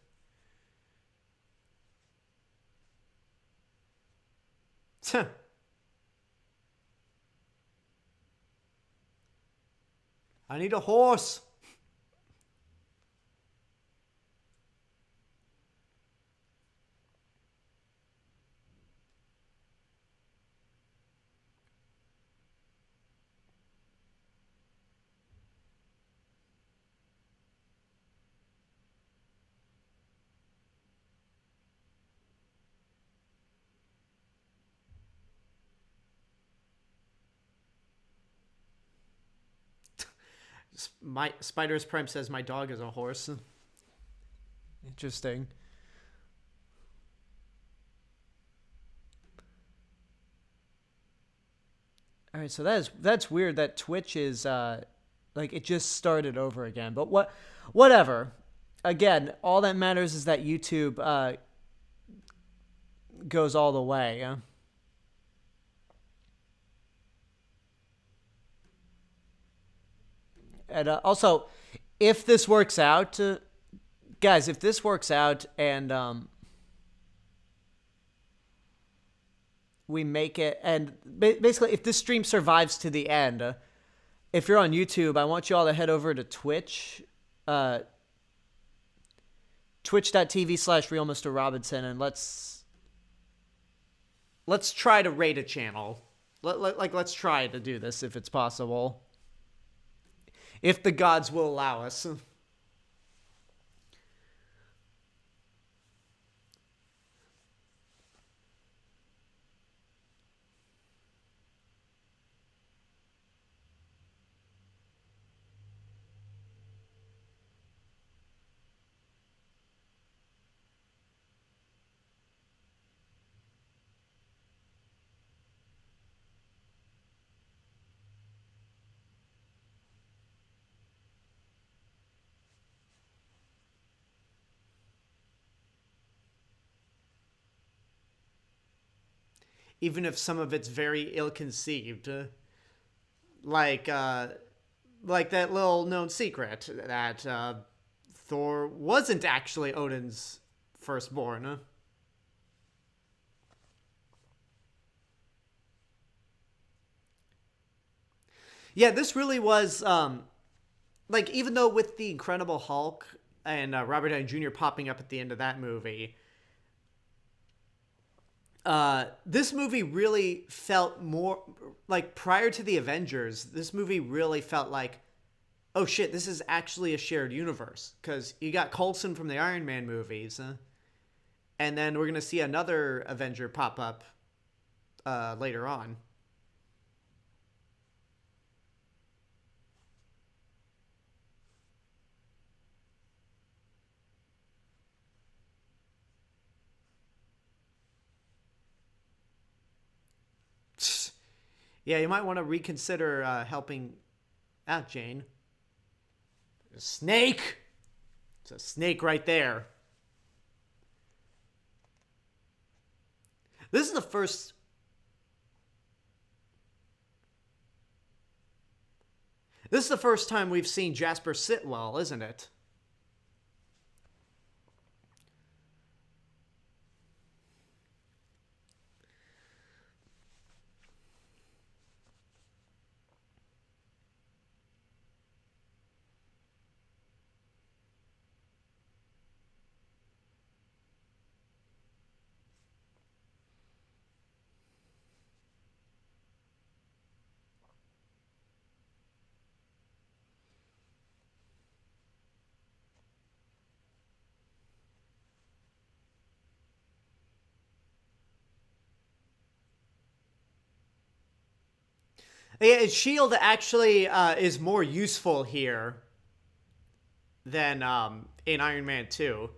I need a horse. My Spider's Prime says my dog is a horse. Interesting. All right, so that's weird that Twitch is like it just started over again. But whatever. Again, all that matters is that YouTube goes all the way. Yeah? And also, if this works out, guys, if this works out and we make it, and basically, if this stream survives to the end, if you're on YouTube, I want you all to head over to Twitch, twitch.tv/Real Mr. Robinson, and let's try to rate a channel. Let's try to do this if it's possible. If the gods will allow us. Even if some of it's very ill-conceived, like like that little known secret that Thor wasn't actually Odin's firstborn. Yeah, this really was like, even though with the Incredible Hulk and Robert Downey Jr. popping up at the end of that movie, this movie really felt more like, prior to the Avengers, this movie really felt like, oh shit, this is actually a shared universe, because you got Coulson from the Iron Man movies, and then we're gonna see another Avenger pop up later on. Yeah, you might want to reconsider helping out Jane. A snake! It's a snake right there. This is the first. This is the first time we've seen Jasper sit well, isn't it? Yeah, Shield actually is more useful here than in Iron Man 2.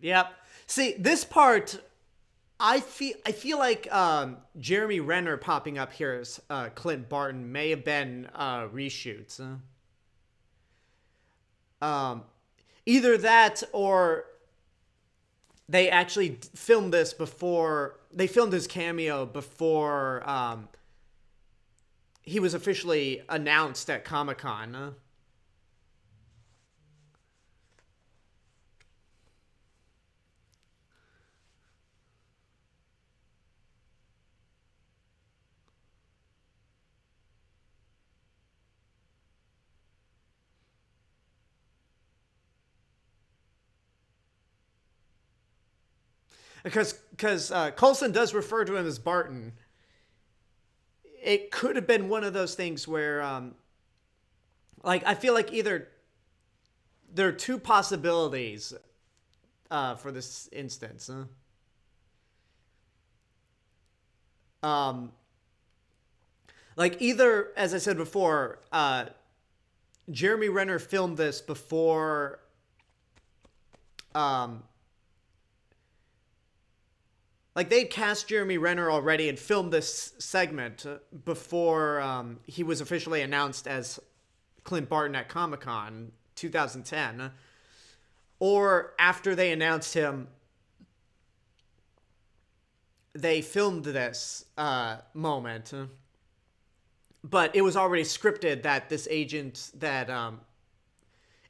Yep. See, this part, I feel like Jeremy Renner popping up here as Clint Barton may have been reshoots. Um, Either that or they actually filmed this before they filmed his cameo before he was officially announced at Comic-Con. Because Coulson does refer to him as Barton. It could have been one of those things where, like, I feel like either there are two possibilities for this instance. Um, like either, as I said before, Jeremy Renner filmed this before. Um, like they'd cast Jeremy Renner already and filmed this segment before he was officially announced as Clint Barton at Comic-Con 2010, or after they announced him, they filmed this moment, but it was already scripted that this agent that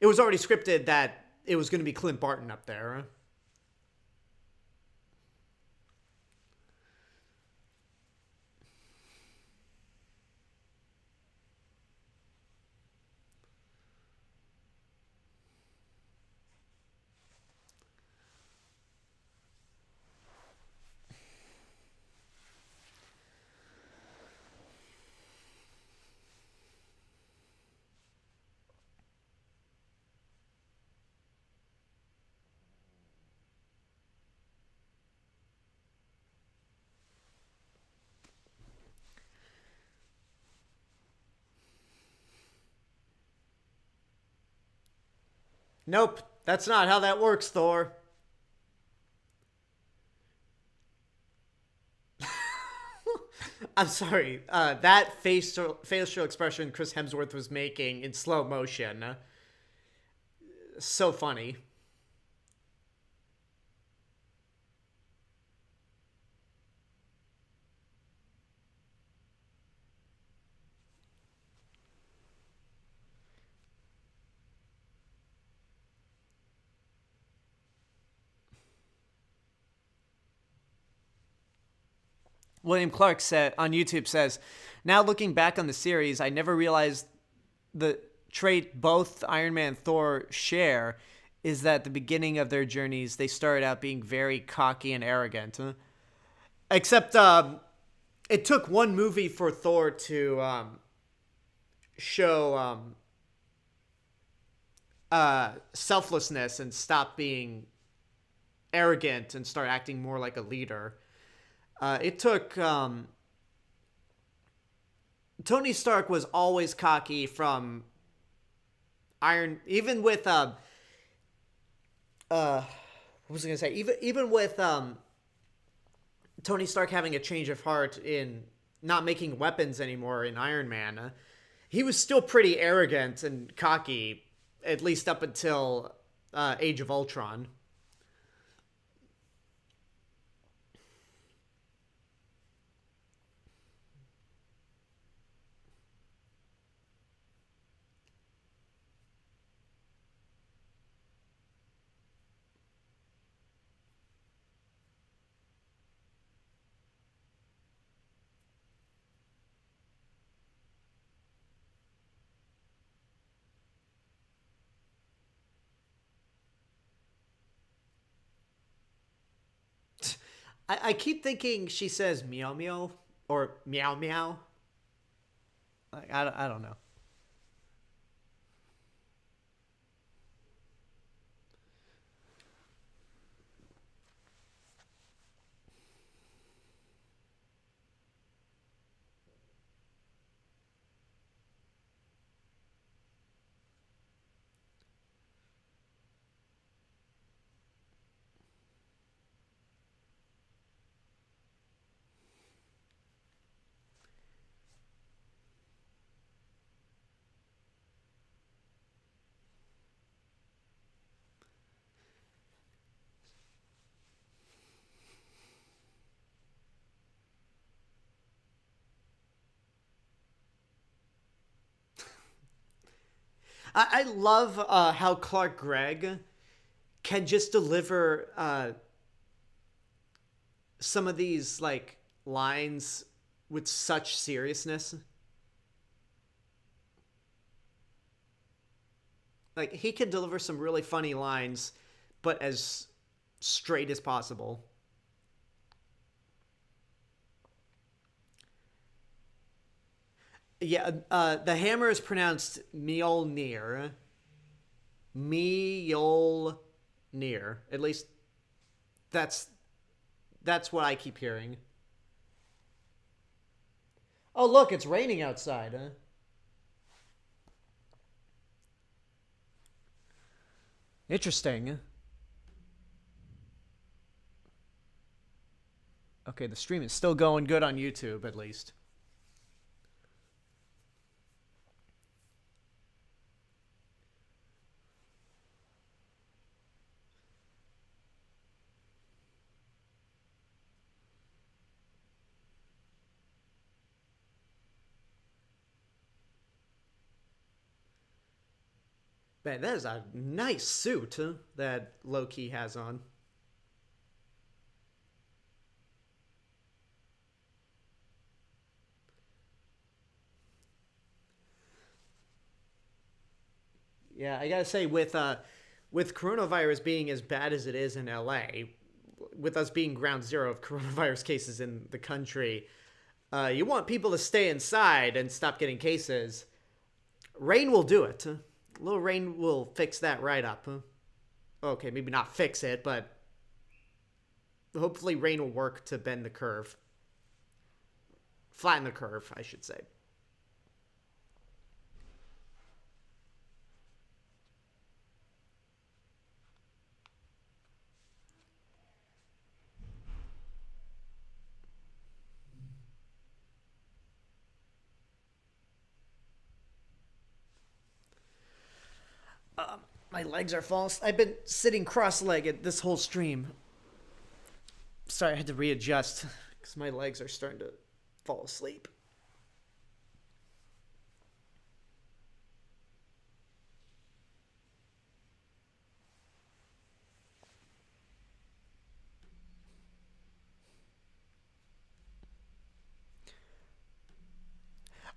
it was already scripted that it was going to be Clint Barton up there. Nope, that's not how that works, Thor. I'm sorry. That facial expression Chris Hemsworth was making in slow motion, so funny. William Clark said on YouTube says, "Now looking back on the series, I never realized the trait both Iron Man and Thor share is that at the beginning of their journeys, they started out being very cocky and arrogant. Except it took one movie for Thor to show selflessness and stop being arrogant and start acting more like a leader. It took Tony Stark was always cocky from even with what was I gonna say? Even with Tony Stark having a change of heart in not making weapons anymore in Iron Man, he was still pretty arrogant and cocky, at least up until Age of Ultron. I keep thinking she says meow meow or meow meow. Like, I don't know. I love how Clark Gregg can just deliver some of these like lines with such seriousness. Like he can deliver some really funny lines, but as straight as possible. Yeah, the hammer is pronounced Mjolnir. Mjolnir. At least that's that's what I keep hearing. Oh, look, it's raining outside. Huh? Interesting. Okay, the stream is still going good on YouTube, at least. Man, that is a nice suit that Loki has on. Yeah, I gotta say, with coronavirus being as bad as it is in LA, with us being ground zero of coronavirus cases in the country, you want people to stay inside and stop getting cases. Rain will do it. Little rain will fix that right up. Okay, maybe not fix it, but hopefully rain will work to bend the curve. Flatten the curve, I should say. My legs are false. I've been sitting cross-legged this whole stream. Sorry, I had to readjust because my legs are starting to fall asleep.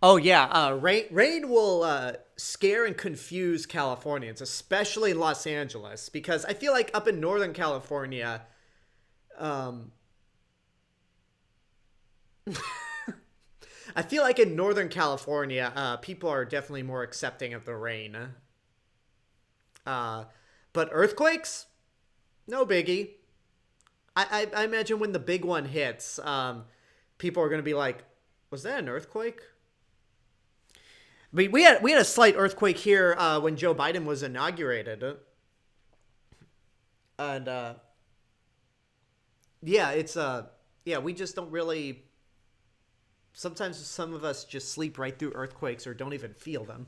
Oh yeah, rain will scare and confuse Californians, especially Los Angeles, because I feel like up in Northern California, um, I feel like in Northern California, people are definitely more accepting of the rain. Uh, but earthquakes, no biggie. I imagine when the big one hits, people are gonna be like, "Was that an earthquake?" We had a slight earthquake here when Joe Biden was inaugurated, and yeah, it's yeah, we just don't really. Sometimes some of us just sleep right through earthquakes or don't even feel them.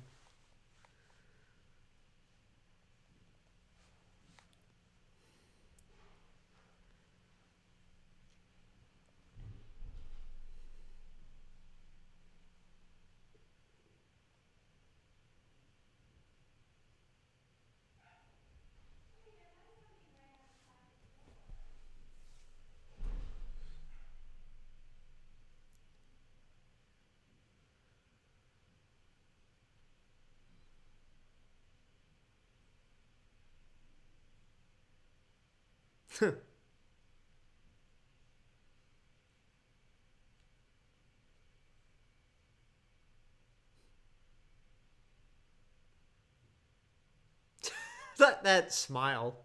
That smile.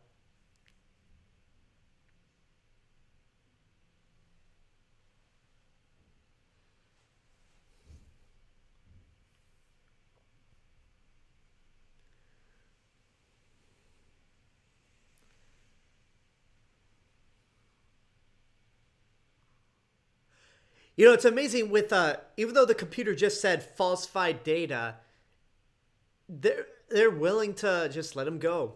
You know, it's amazing with even though the computer just said falsified data, they're willing to just let him go.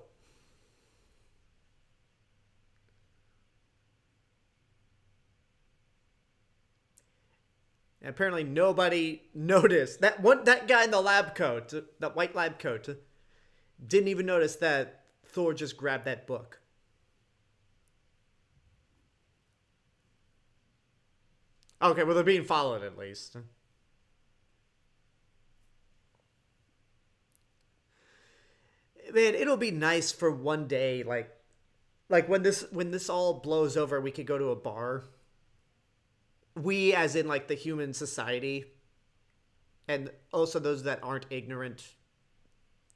And apparently nobody noticed that guy in the lab coat, that white lab coat, didn't even notice that Thor just grabbed that book. Okay, well they're being followed at least. Man, it'll be nice for one day, like when this all blows over, we could go to a bar. We, as in like the human society, and also those that aren't ignorant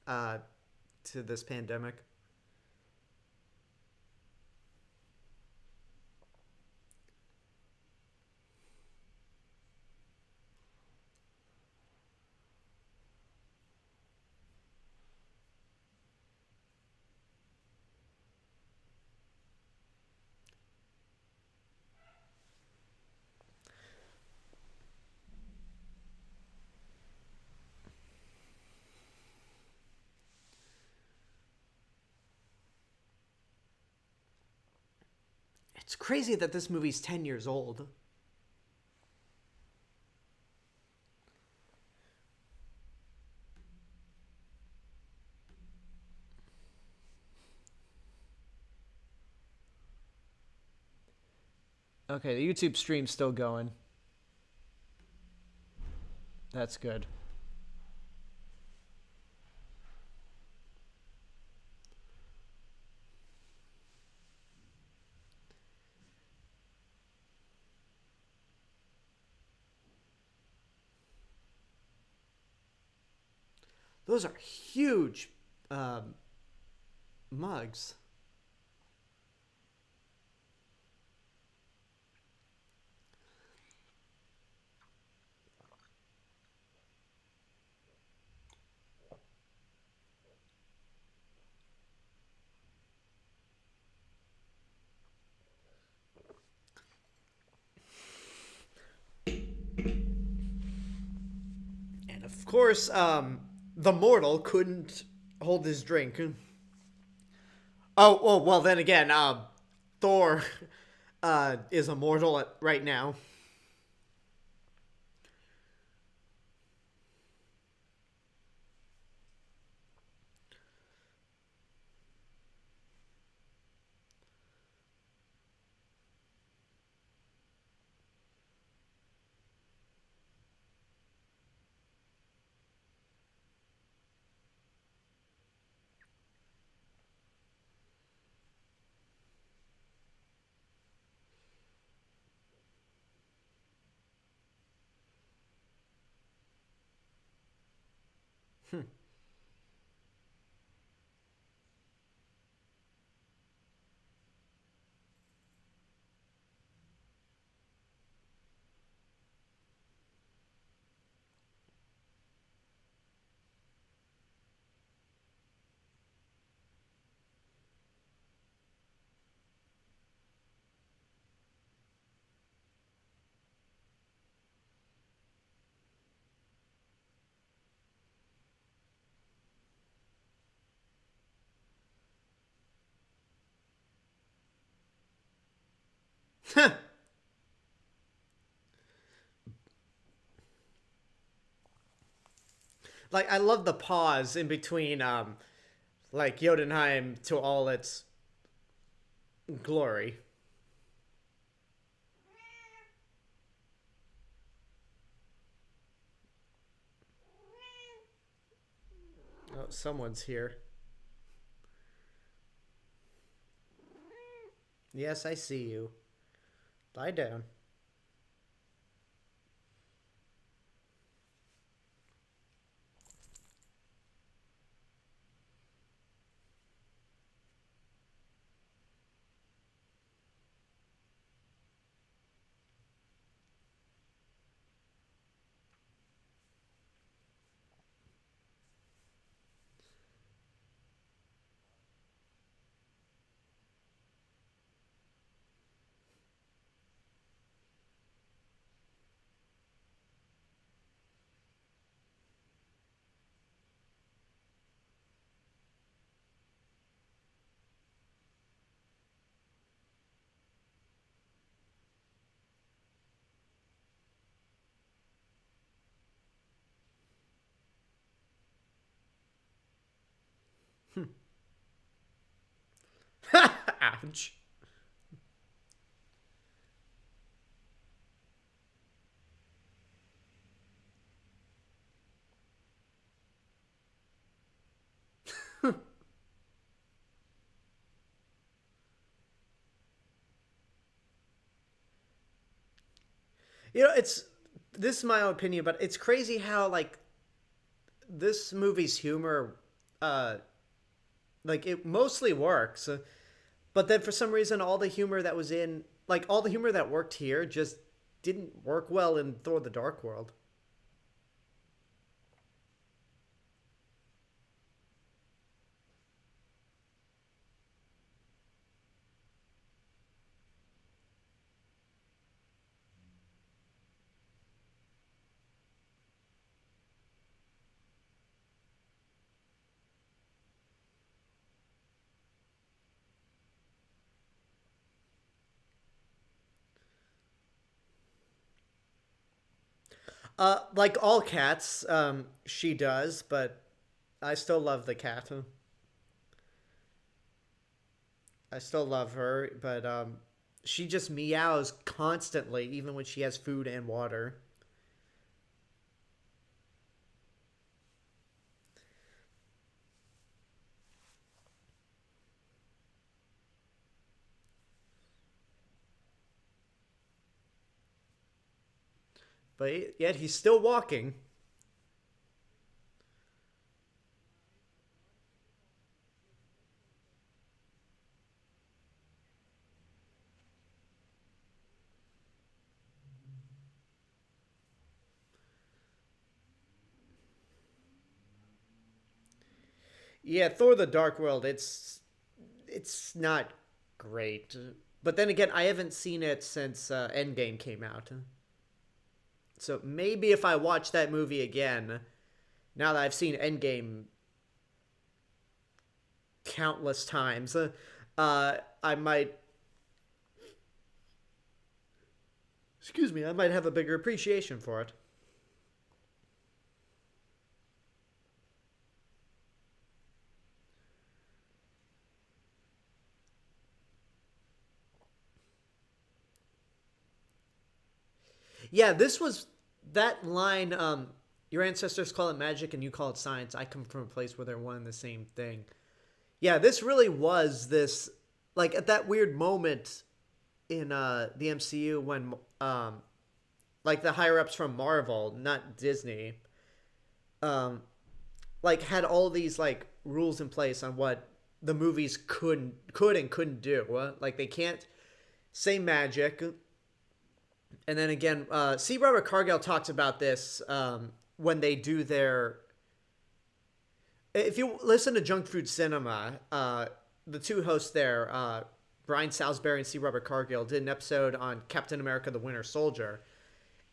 uh, to this pandemic. It's crazy that this movie's 10 years old. Okay, the YouTube stream's still going. That's good. Those are huge um, mugs. And of course, the mortal couldn't hold his drink. Oh, well, then again, Thor is immortal right now. Like, I love the pause in between, like, Jotunheim to all its glory. Oh, someone's here. Yes, I see you. Lie down. Ouch. It's this is my own opinion, but it's crazy how like this movie's humor, uh, like it mostly works, but then for some reason, all the humor that was in, like all the humor that worked here, just didn't work well in Thor: The Dark World. Like all cats, she does, but I still love the cat. I still love her, but she just meows constantly, even when she has food and water. But yet he's still walking. Yeah, Thor: The Dark World. It's not great, but then again, I haven't seen it since Endgame came out. So maybe if I watch that movie again, now that I've seen Endgame countless times, I might, excuse me, I might have a bigger appreciation for it. Yeah, this was that line. Your ancestors call it magic and you call it science. I come from a place where they're one and the same thing. Yeah, this really was this, like, at that weird moment in the MCU when like the higher ups from Marvel, not Disney, um, like had all these like rules in place on what the movies could and couldn't do. Like they can't say magic. And then again, C. Robert Cargill talks about this when they do their. If you listen to Junk Food Cinema, the two hosts there, Brian Salisbury and C. Robert Cargill, did an episode on Captain America: The Winter Soldier.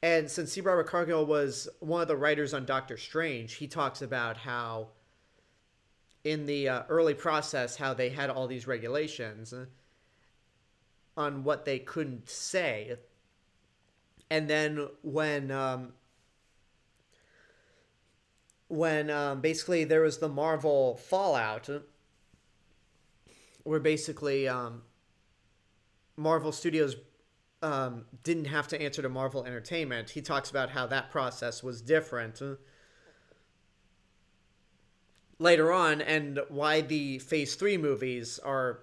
And since C. Robert Cargill was one of the writers on Doctor Strange, he talks about how in the early process, how they had all these regulations on what they couldn't say. And then when basically there was the Marvel fallout, where basically Marvel Studios didn't have to answer to Marvel Entertainment. He talks about how that process was different later on, and why the Phase 3 movies are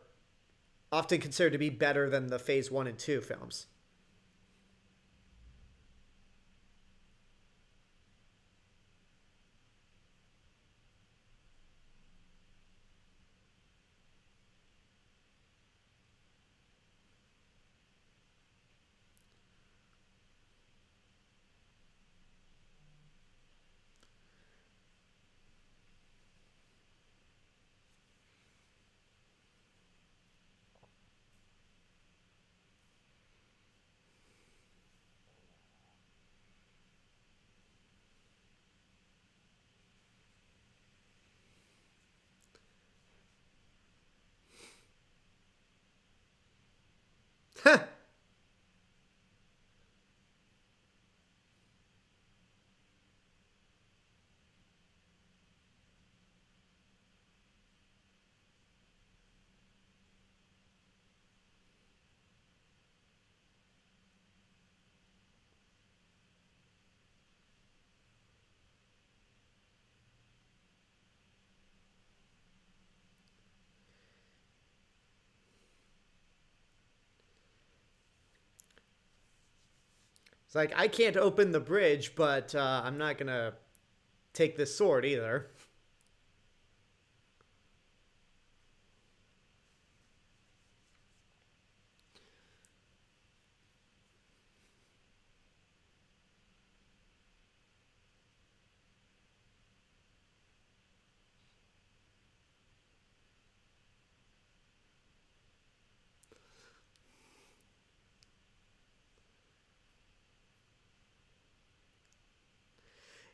often considered to be better than the Phase 1 and 2 films. It's like, I can't open the bridge, but I'm not going to take this sword either.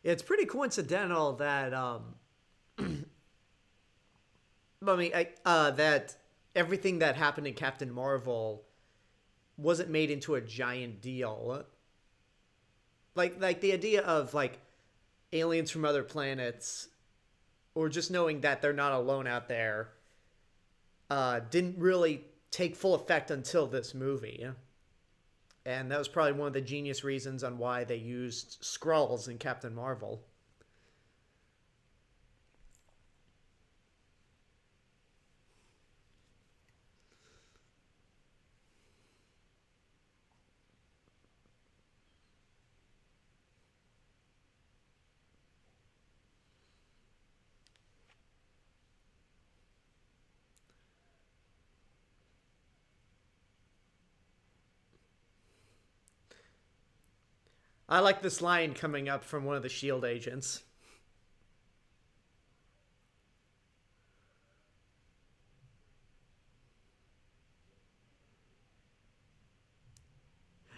It's pretty coincidental that that everything that happened in Captain Marvel wasn't made into a giant deal. Like the idea of like aliens from other planets, or just knowing that they're not alone out there, didn't really take full effect until this movie. And that was probably one of the genius reasons on why they used Skrulls in Captain Marvel. I like this line coming up from one of the Shield agents.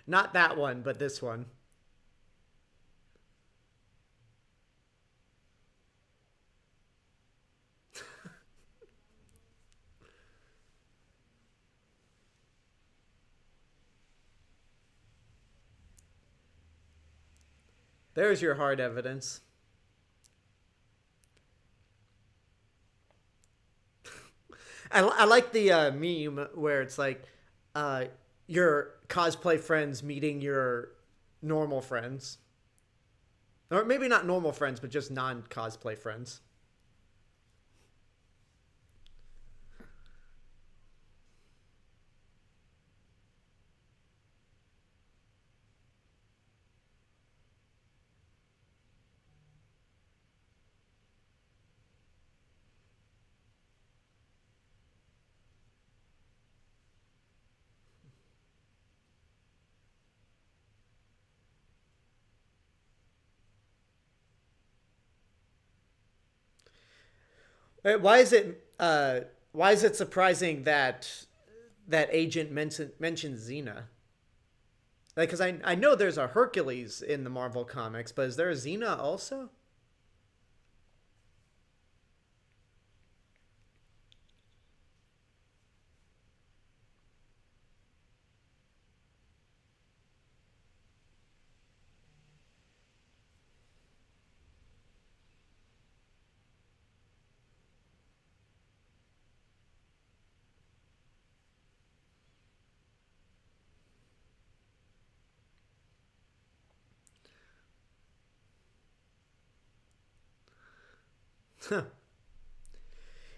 Not that one, but this one. There's your hard evidence. I like the meme where it's like uh, your cosplay friends meeting your normal friends. Or maybe not normal friends, but just non cosplay friends. Why is it why is it surprising that agent mentions Xena? Like, because I know there's a Hercules in the Marvel comics, but is there a Xena also?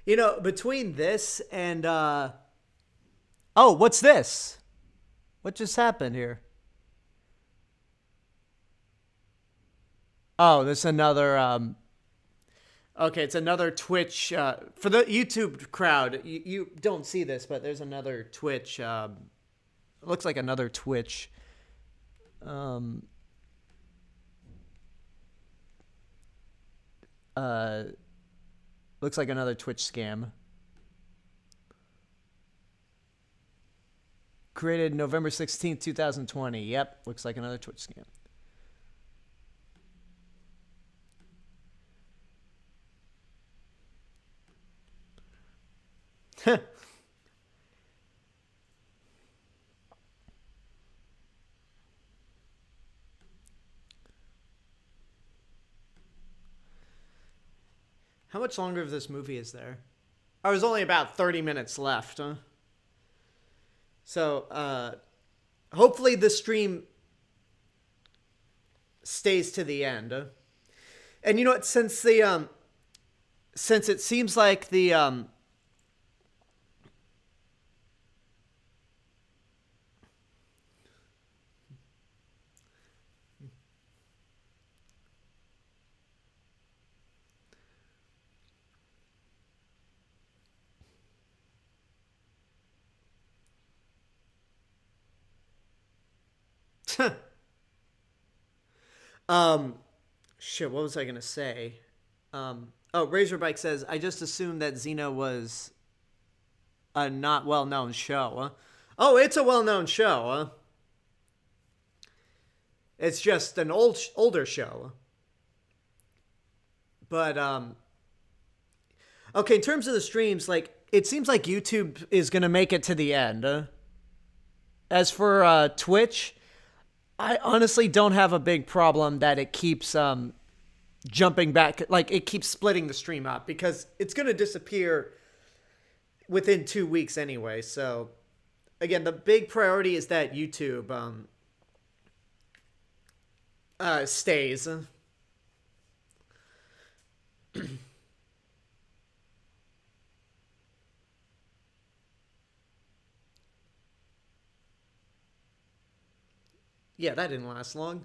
You know, between this and oh, what's this? What just happened here? Oh, there's another okay, it's another Twitch for the YouTube crowd. You don't see this, but there's another Twitch it looks like another Twitch um uh looks like another Twitch scam. Created November 16th, 2020. Yep, looks like another Twitch scam. How much longer of this movie is there? Oh, there's only about 30 minutes left, huh? So, hopefully the stream stays to the end. And you know what? Since it seems like the um shit, what was I gonna say? Oh, Razorbike says, I just assumed that Xena was a not well known show. Huh? Oh, it's a well known show. Huh? It's just an older show. But okay, in terms of the streams, like it seems like YouTube is gonna make it to the end. As for Twitch, I honestly don't have a big problem that it keeps jumping back, like it keeps splitting the stream up because it's gonna disappear within 2 weeks anyway. So again, the big priority is that YouTube stays. Yeah, that didn't last long.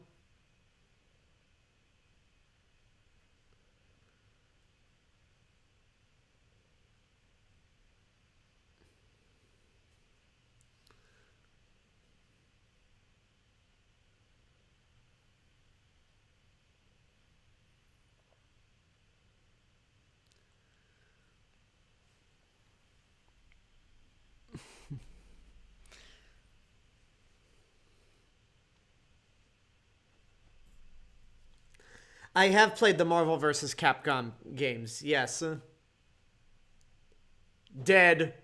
I have played the Marvel vs. Capcom games. Yes. Dead.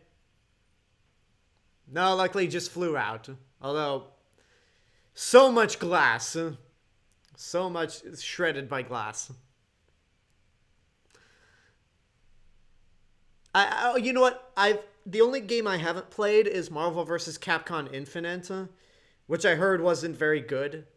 No, luckily just flew out. Although, so much glass. So much shredded by glass. You know what? The only game I haven't played is Marvel vs. Capcom Infinite, which I heard wasn't very good.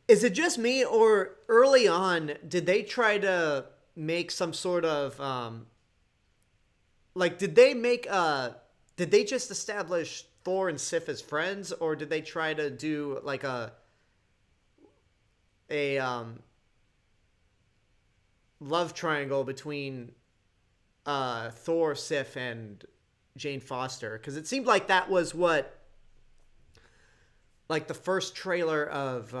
Is it just me, or early on did they try to make some sort of like did they just establish Thor and Sif as friends, or did they try to do like a love triangle between Thor, Sif, and Jane Foster? Because it seemed like that was what like the first trailer of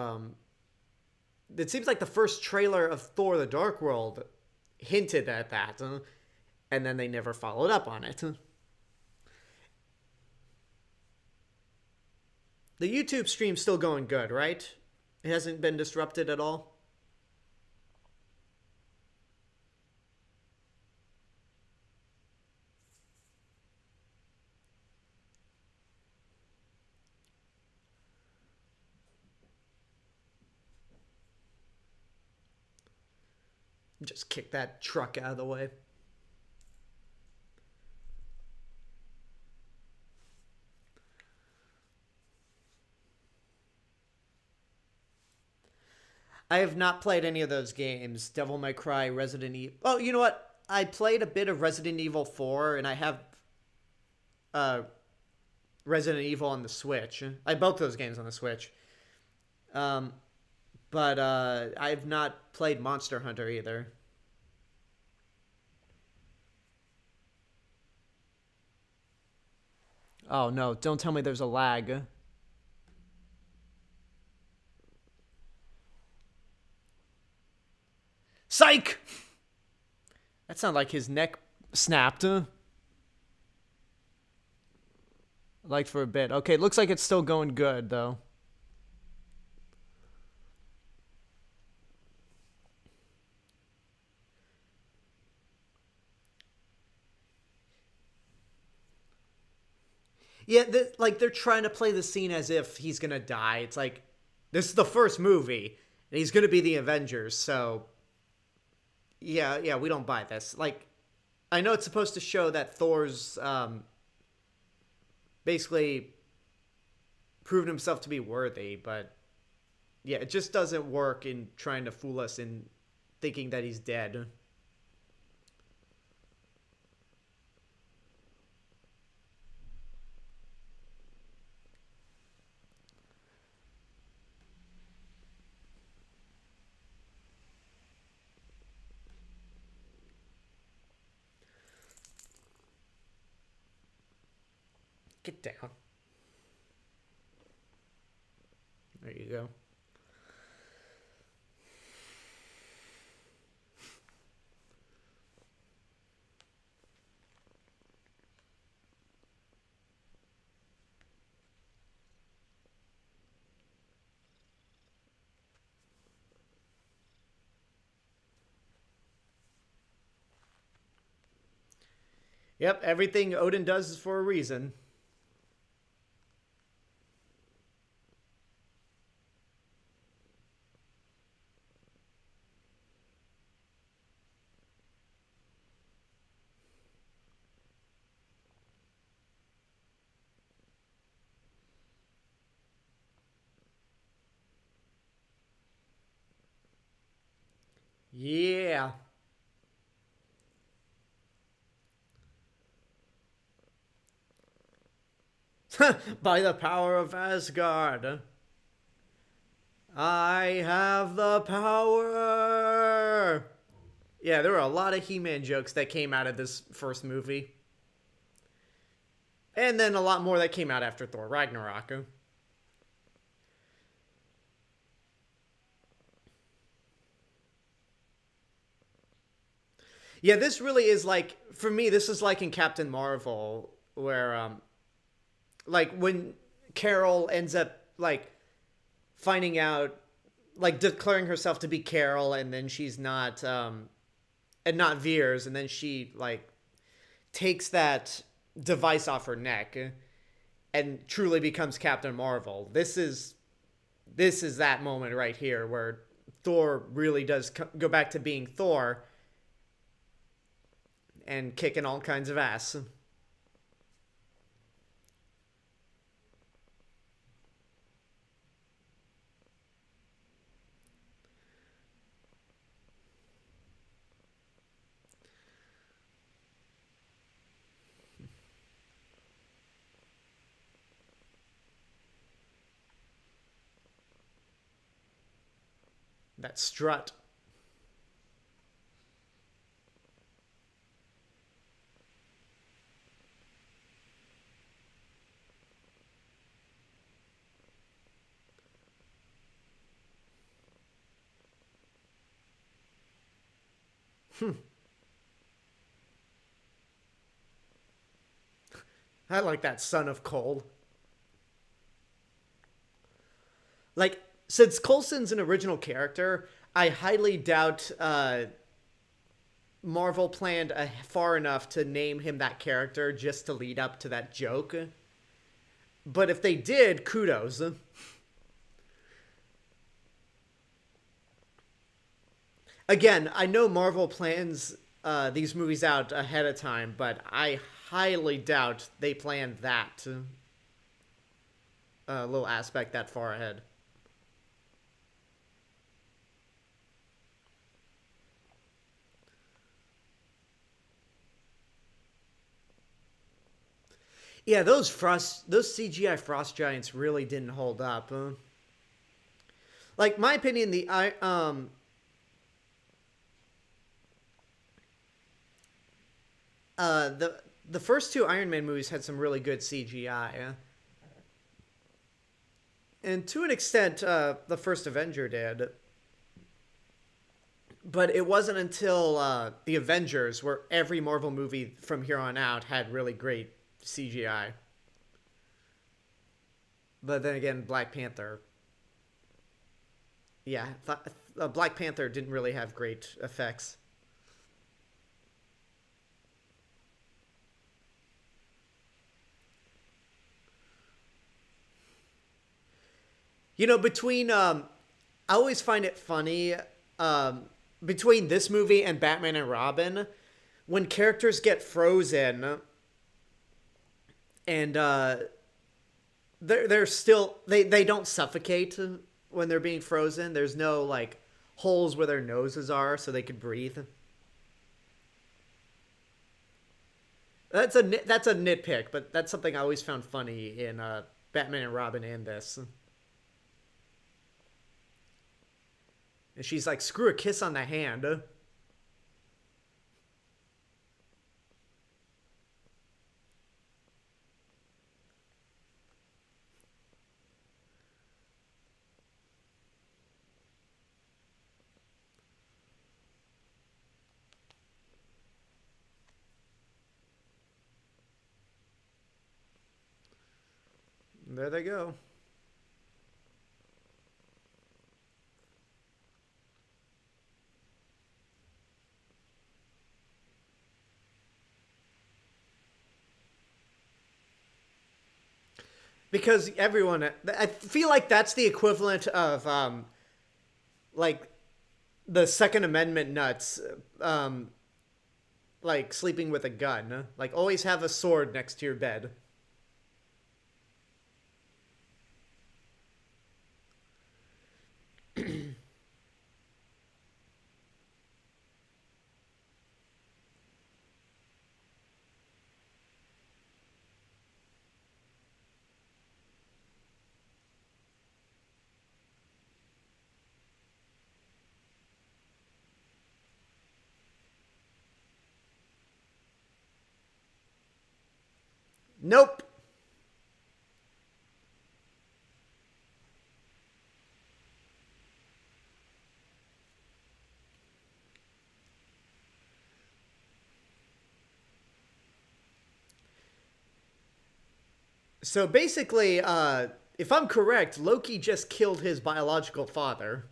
it seems like the first trailer of Thor: The Dark World hinted at that, and then they never followed up on it. The YouTube stream's still going good, right? It hasn't been disrupted at all. Just kick that truck out of the way. I have not played any of those games. Devil May Cry, Resident Evil. Oh, you know what? I played a bit of Resident Evil 4, and I have uh, Resident Evil on the Switch. I have both those games on the Switch. Um, but I've not played Monster Hunter either. Oh no, don't tell me there's a lag. Psych! That sounded like his neck snapped. Like for a bit. Okay, looks like it's still going good though. Yeah, like they're trying to play the scene as if he's gonna die. It's like this is the first movie, and he's gonna be the Avengers. So yeah, we don't buy this. Like, I know it's supposed to show that Thor's basically proven himself to be worthy, but yeah, it just doesn't work in trying to fool us in thinking that he's dead. Get down. There you go. Yep, everything Odin does is for a reason. Yeah. By the power of Asgard. I have the power. Yeah, there were a lot of He-Man jokes that came out of this first movie. And then a lot more that came out after Thor Ragnarok. Yeah, this really is like, for me, this is like in Captain Marvel, where like when Carol ends up like finding out like declaring herself to be Carol, and then she's not, and not Veers, and then she like takes that device off her neck and truly becomes Captain Marvel. This is that moment right here where Thor really does go back to being Thor and kicking all kinds of ass. That strut. I like that son of Cole. Like, since Coulson's an original character, I highly doubt Marvel planned far enough to name him that character just to lead up to that joke. But if they did, kudos. Again, I know Marvel plans these movies out ahead of time, but I highly doubt they planned that little aspect that far ahead. Yeah, those CGI frost giants really didn't hold up. Like my opinion, the first two Iron Man movies had some really good CGI, and to an extent, the first Avenger did. But it wasn't until the Avengers where every Marvel movie from here on out had really great CGI. But then again, Black Panther. Yeah, Black Panther didn't really have great effects. Between I always find it funny between this movie and Batman and Robin, when characters get frozen and they're still they don't suffocate when they're being frozen. There's no like holes where their noses are so they could breathe. That's a nitpick, but that's something I always found funny in Batman and Robin and this. And she's like, "Screw a kiss on the hand." There they go. Because everyone, I feel like that's the equivalent of like the Second Amendment nuts, like sleeping with a gun. Like always have a sword next to your bed. Nope. So basically, if I'm correct, Loki just killed his biological father.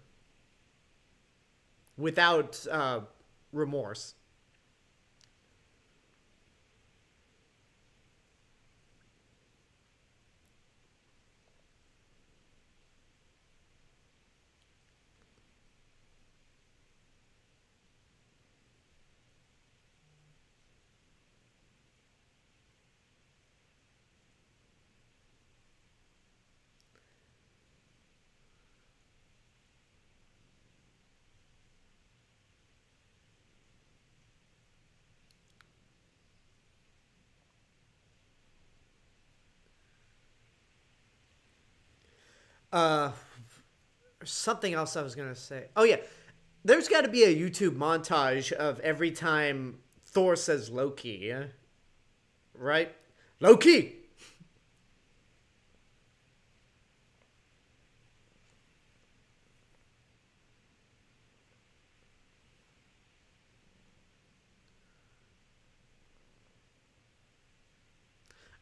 without remorse. Uh, Something else I was gonna say. Oh yeah, there's got to be a YouTube montage of every time Thor says Loki, right? Loki.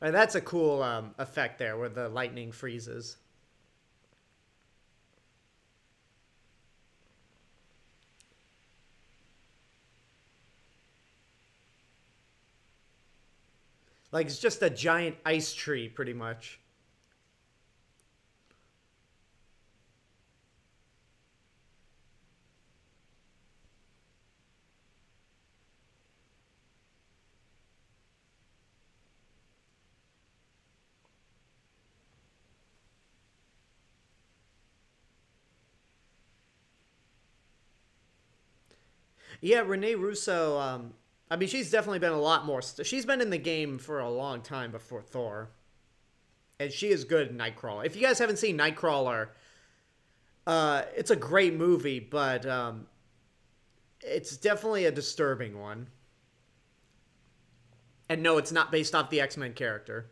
That's a cool effect there, where the lightning freezes. Like it's just a giant ice tree, pretty much. Yeah, Rene Russo. I mean, she's definitely been a lot more. She's been in the game for a long time before Thor, and she is good in Nightcrawler. If you guys haven't seen Nightcrawler, it's a great movie, but it's definitely a disturbing one. And no, it's not based off the X-Men character.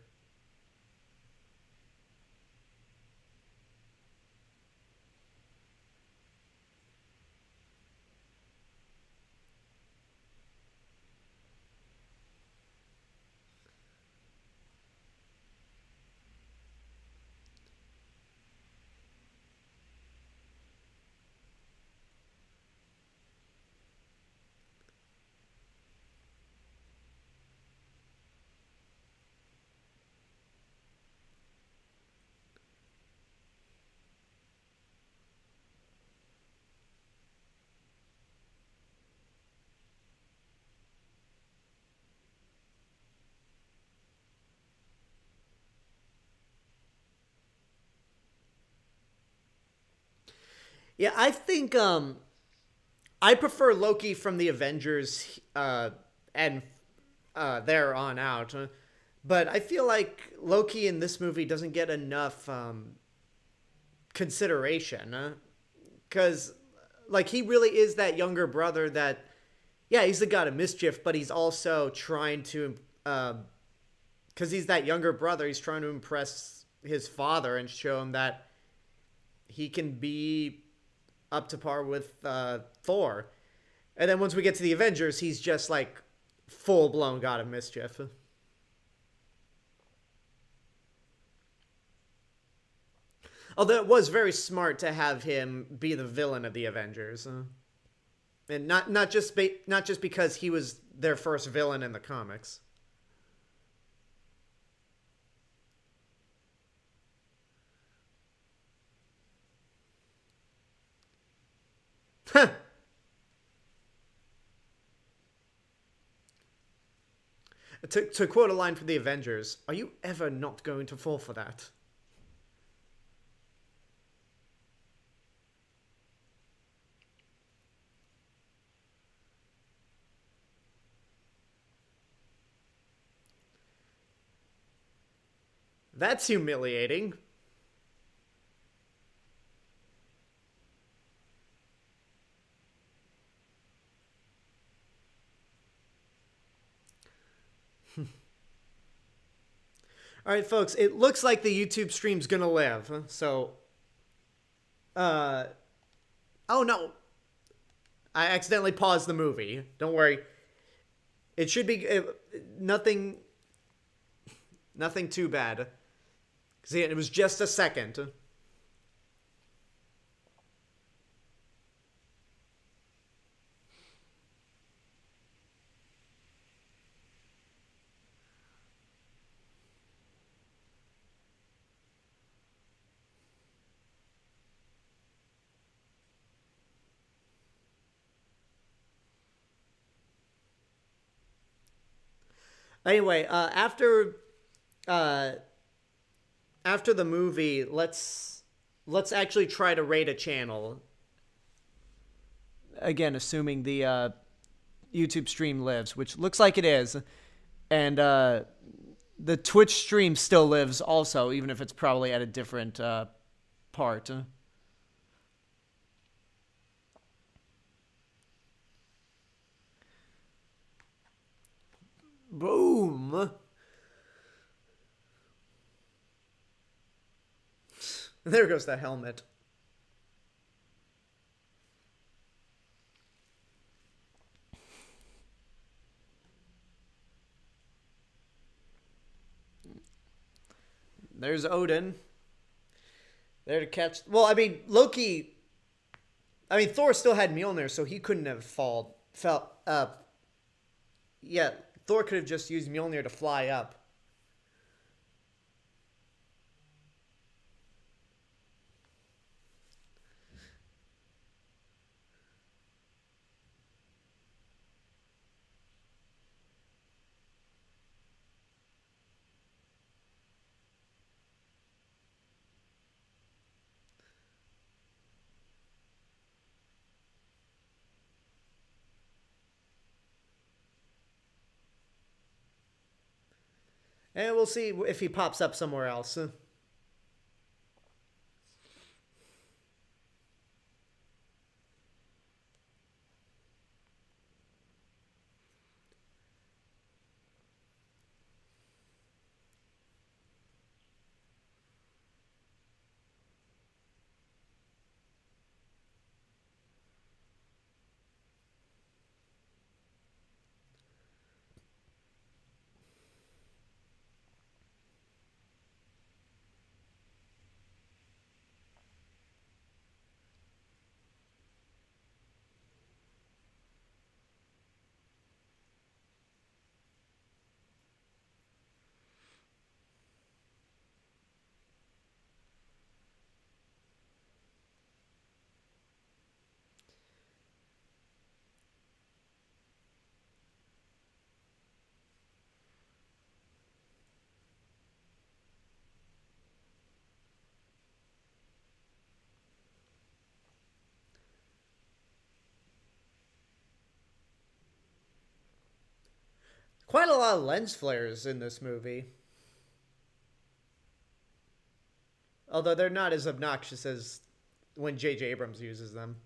Yeah, I think I prefer Loki from the Avengers and there on out. But I feel like Loki in this movie doesn't get enough consideration. Because, like, he really is that younger brother that, yeah, he's the god of mischief, but he's also trying to, because he's that younger brother, he's trying to impress his father and show him that he can be up to par with Thor. And then once we get to the Avengers, he's just like full blown god of mischief. Although it was very smart to have him be the villain of the Avengers, and not just because he was their first villain in the comics. To quote a line from the Avengers, "Are you ever not going to fall for that?" That's humiliating. All right, folks. It looks like the YouTube stream's gonna live. So, uh, oh no, I accidentally paused the movie. Don't worry. It should be nothing. Nothing too bad. See, it was just a second. Anyway, uh, after the movie, let's actually try to rate a channel. Again, assuming the YouTube stream lives, which looks like it is, and the Twitch stream still lives also, even if it's probably at a different part. Boom. There goes the helmet. There's Odin. There to catch. Well, I mean, Loki. I mean, Thor still had Mjolnir, so he couldn't have fell up. Yeah, Thor could have just used Mjolnir to fly up. And we'll see if he pops up somewhere else. Quite a lot of lens flares in this movie. Although they're not as obnoxious as when J.J. Abrams uses them.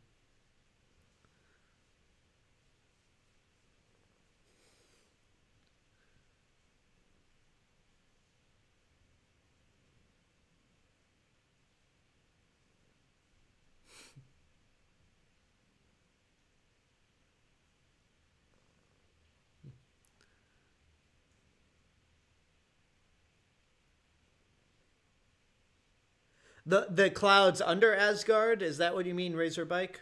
The clouds under Asgard, is that what you mean, Razorbyke?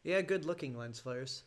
Yeah, good looking lens flares.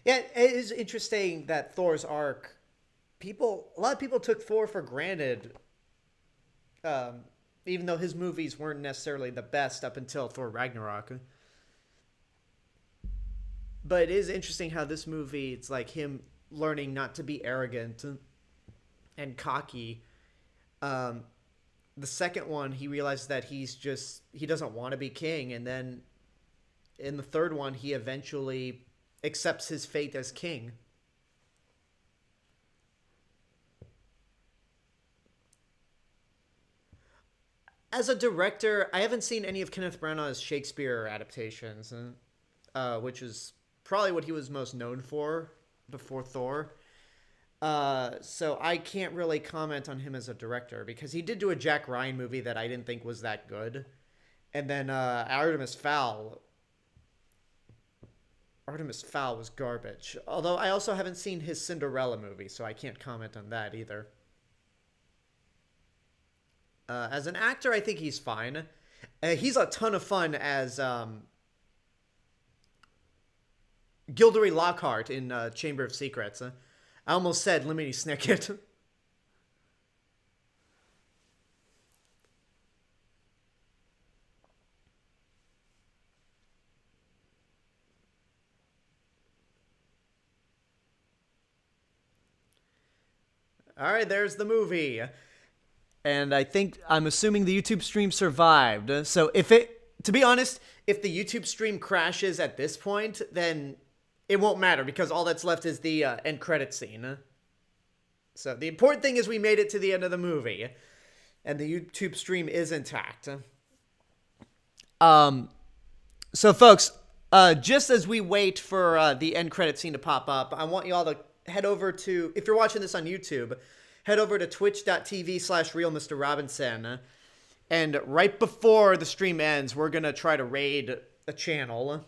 Yeah, it is interesting that Thor's arc. A lot of people took Thor for granted, um, even though his movies weren't necessarily the best up until Thor Ragnarok. But it is interesting how this movie, it's like him learning not to be arrogant and cocky. Um, the second one, he realizes that he doesn't want to be king, and then in the third one, he eventually accepts his fate as king. As a director, I haven't seen any of Kenneth Branagh's Shakespeare adaptations, which is probably what he was most known for before Thor. So I can't really comment on him as a director because he did do a Jack Ryan movie that I didn't think was that good. And then Artemis Fowl. Artemis Fowl was garbage. Although I also haven't seen his Cinderella movie, so I can't comment on that either. As an actor, I think he's fine. He's a ton of fun as Gilderoy Lockhart in Chamber of Secrets. I almost said Lemony Snicket. All right, there's the movie. And I'm assuming the YouTube stream survived. So to be honest, if the YouTube stream crashes at this point, then it won't matter because all that's left is the end credit scene. So the important thing is we made it to the end of the movie, and the YouTube stream is intact. So folks, just as we wait for the end credit scene to pop up, I want you all to head over to, if you're watching this on YouTube, head over to twitch.tv/RealMrRobinson. And right before the stream ends, we're going to try to raid a channel.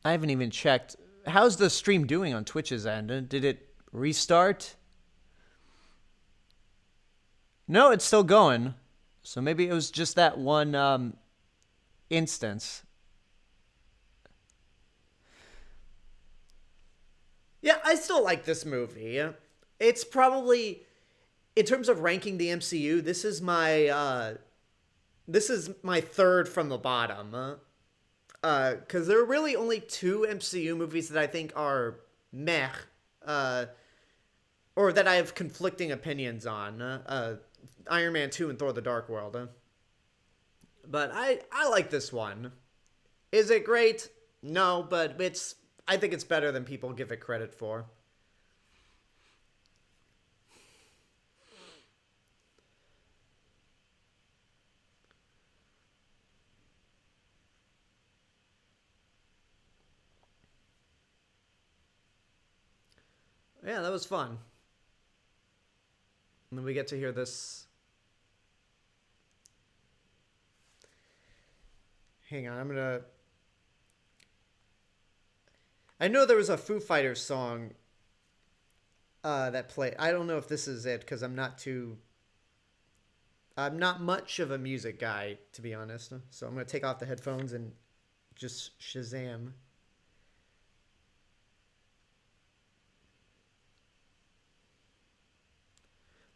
I haven't even checked. How's the stream doing on Twitch's end? Did it restart? No, it's still going. So maybe it was just that one instance. Yeah, I still like this movie. It's probably, in terms of ranking the MCU, this is my third from the bottom. Because there are really only two MCU movies that I think are meh, or that I have conflicting opinions on. Iron Man 2 and Thor: The Dark World. But I like this one. Is it great? No, but I think it's better than people give it credit for. Yeah, that was fun. And then we get to hear this. Hang on, I know there was a Foo Fighters song that played. I don't know if this is it because I'm not much of a music guy, to be honest. So I'm going to take off the headphones and just Shazam.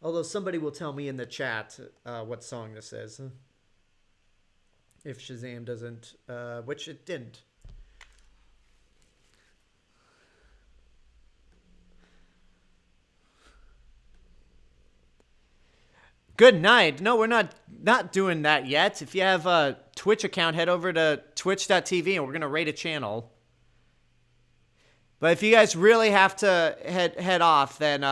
Although somebody will tell me in the chat what song this is. If Shazam doesn't, which it didn't. Good night. No, we're not doing that yet. If you have a Twitch account, head over to twitch.tv and we're going to raid a channel. But if you guys really have to head off, then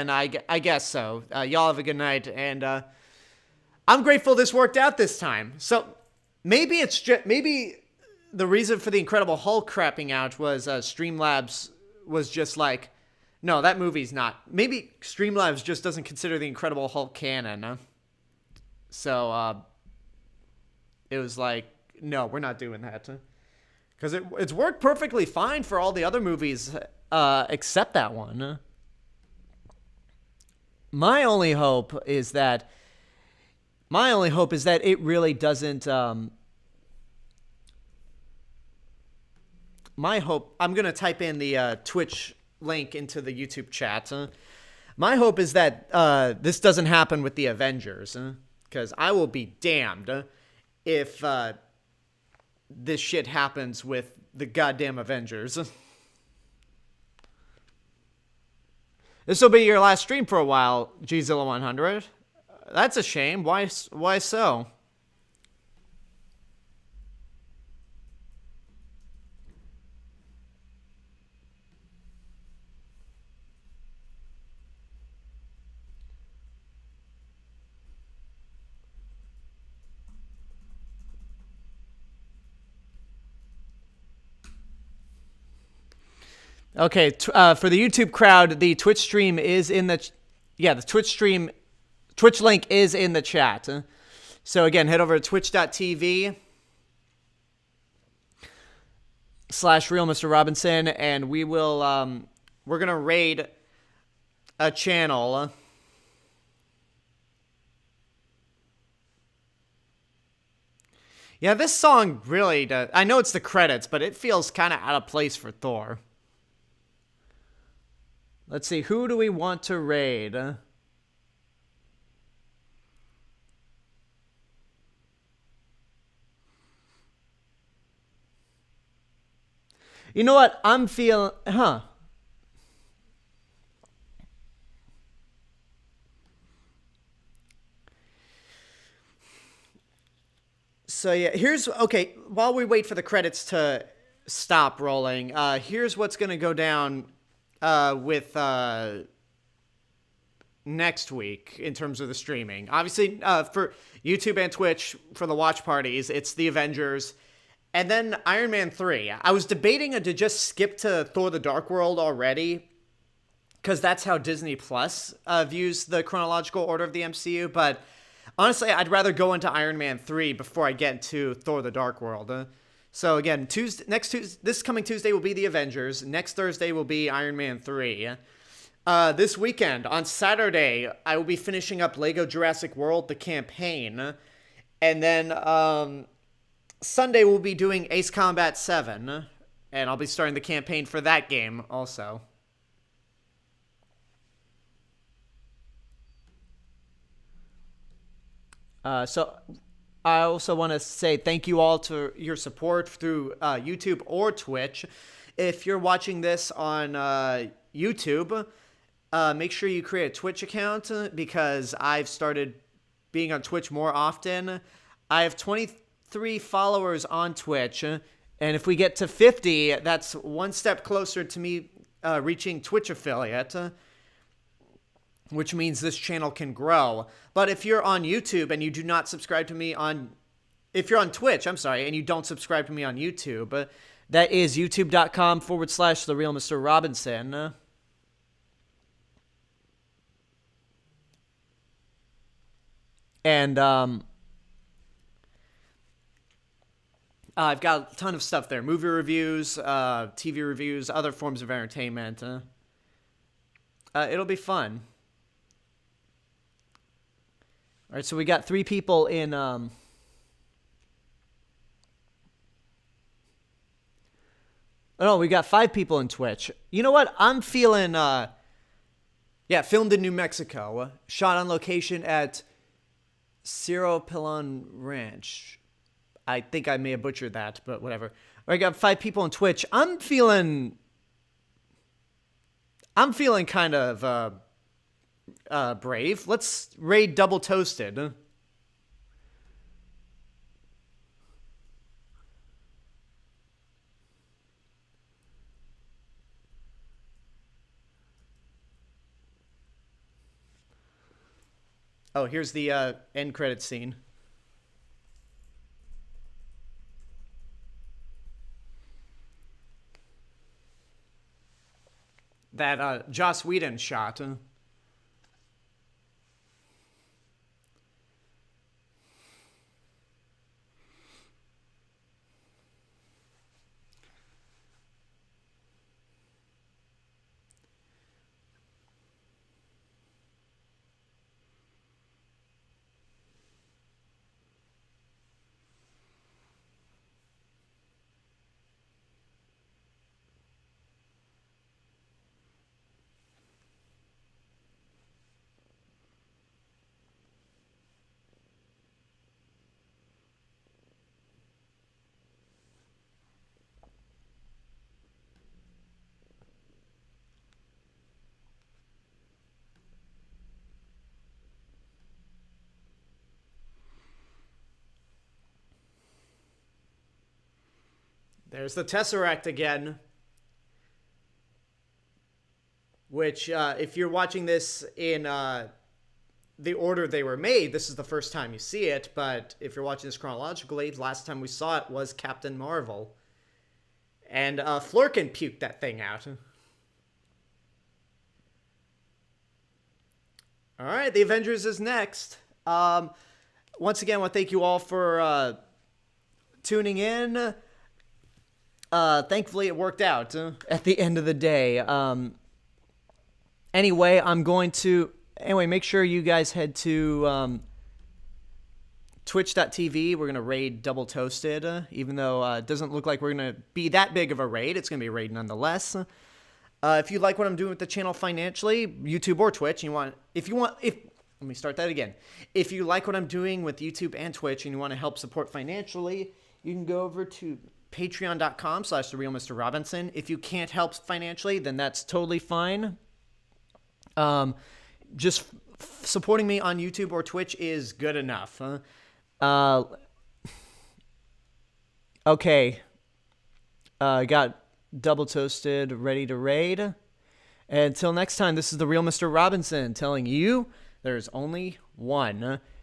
I guess so. Y'all have a good night, and I'm grateful this worked out this time. So maybe maybe the reason for the Incredible Hulk crapping out was Streamlabs was just like, no, that movie's not. Maybe Streamlabs just doesn't consider the Incredible Hulk canon. So it was like, no, we're not doing that. Because it's worked perfectly fine for all the other movies except that one. My only hope is that it really doesn't. My hope. I'm gonna type in the Twitch link into the YouTube chat. My hope is that this doesn't happen with the Avengers, because I will be damned if this shit happens with the goddamn Avengers. This will be your last stream for a while, Gzilla100. That's a shame. Why so? Okay, for the YouTube crowd, the Twitch stream is in the... Yeah, the Twitch link is in the chat. So again, head over to twitch.tv /Real Mr. Robinson, and we will, we're going to raid a channel. Yeah, this song really does. I know it's the credits, but it feels kind of out of place for Thor. Let's see, who do we want to raid? You know what? I'm feeling... Huh. So yeah, here's... Okay, while we wait for the credits to stop rolling, here's what's going to go down with next week in terms of the streaming. Obviously, for YouTube and Twitch, for the watch parties, it's the Avengers... And then Iron Man 3. I was debating to just skip to Thor the Dark World already, because that's how Disney Plus views the chronological order of the MCU, but honestly, I'd rather go into Iron Man 3 before I get to Thor the Dark World. So again, this coming Tuesday will be the Avengers. Next Thursday will be Iron Man 3. This weekend, on Saturday, I will be finishing up Lego Jurassic World, the campaign. And then... Sunday we'll be doing Ace Combat 7, and I'll be starting the campaign for that game also. So I also want to say thank you all to your support through YouTube or Twitch. If you're watching this on YouTube, make sure you create a Twitch account, because I've started being on Twitch more often. I have 23 followers on Twitch, and if we get to 50, that's one step closer to me reaching Twitch affiliate, which means this channel can grow. But if you're on YouTube and you do not subscribe to me on... If you're on Twitch, I'm sorry, and you don't subscribe to me on YouTube, that is youtube.com/The Real Mr. Robinson. And, I've got a ton of stuff there. Movie reviews, TV reviews, other forms of entertainment. It'll be fun. All right, so we got 3 people in... Oh, no, we got 5 people in Twitch. You know what? I'm feeling... Yeah, filmed in New Mexico. Shot on location at Cerro Pilon Ranch. I think I may have butchered that, but whatever. I got 5 people on Twitch. I'm feeling kind of brave. Let's raid Double Toasted. Oh, here's the end credit scene. That Joss Whedon shot. There's the Tesseract again. Which, if you're watching this in the order they were made, this is the first time you see it. But if you're watching this chronologically, the last time we saw it was Captain Marvel. And Flurkin puked that thing out. All right, the Avengers is next. Once again, I want to thank you all for tuning in. Thankfully, it worked out at the end of the day. Anyway, make sure you guys head to twitch.tv. We're going to raid Double Toasted, even though it doesn't look like we're going to be that big of a raid. It's going to be a raid nonetheless. If you like what I'm doing with the channel financially, YouTube or Twitch, let me start that again. If you like what I'm doing with YouTube and Twitch and you want to help support financially, you can go over to patreon.com/therealmrrobinson. If you can't help financially, then that's totally fine. Just supporting me on YouTube or Twitch is good enough. Okay. Got Double Toasted ready to raid. And until next time, this is the real Mr. Robinson telling you there's only one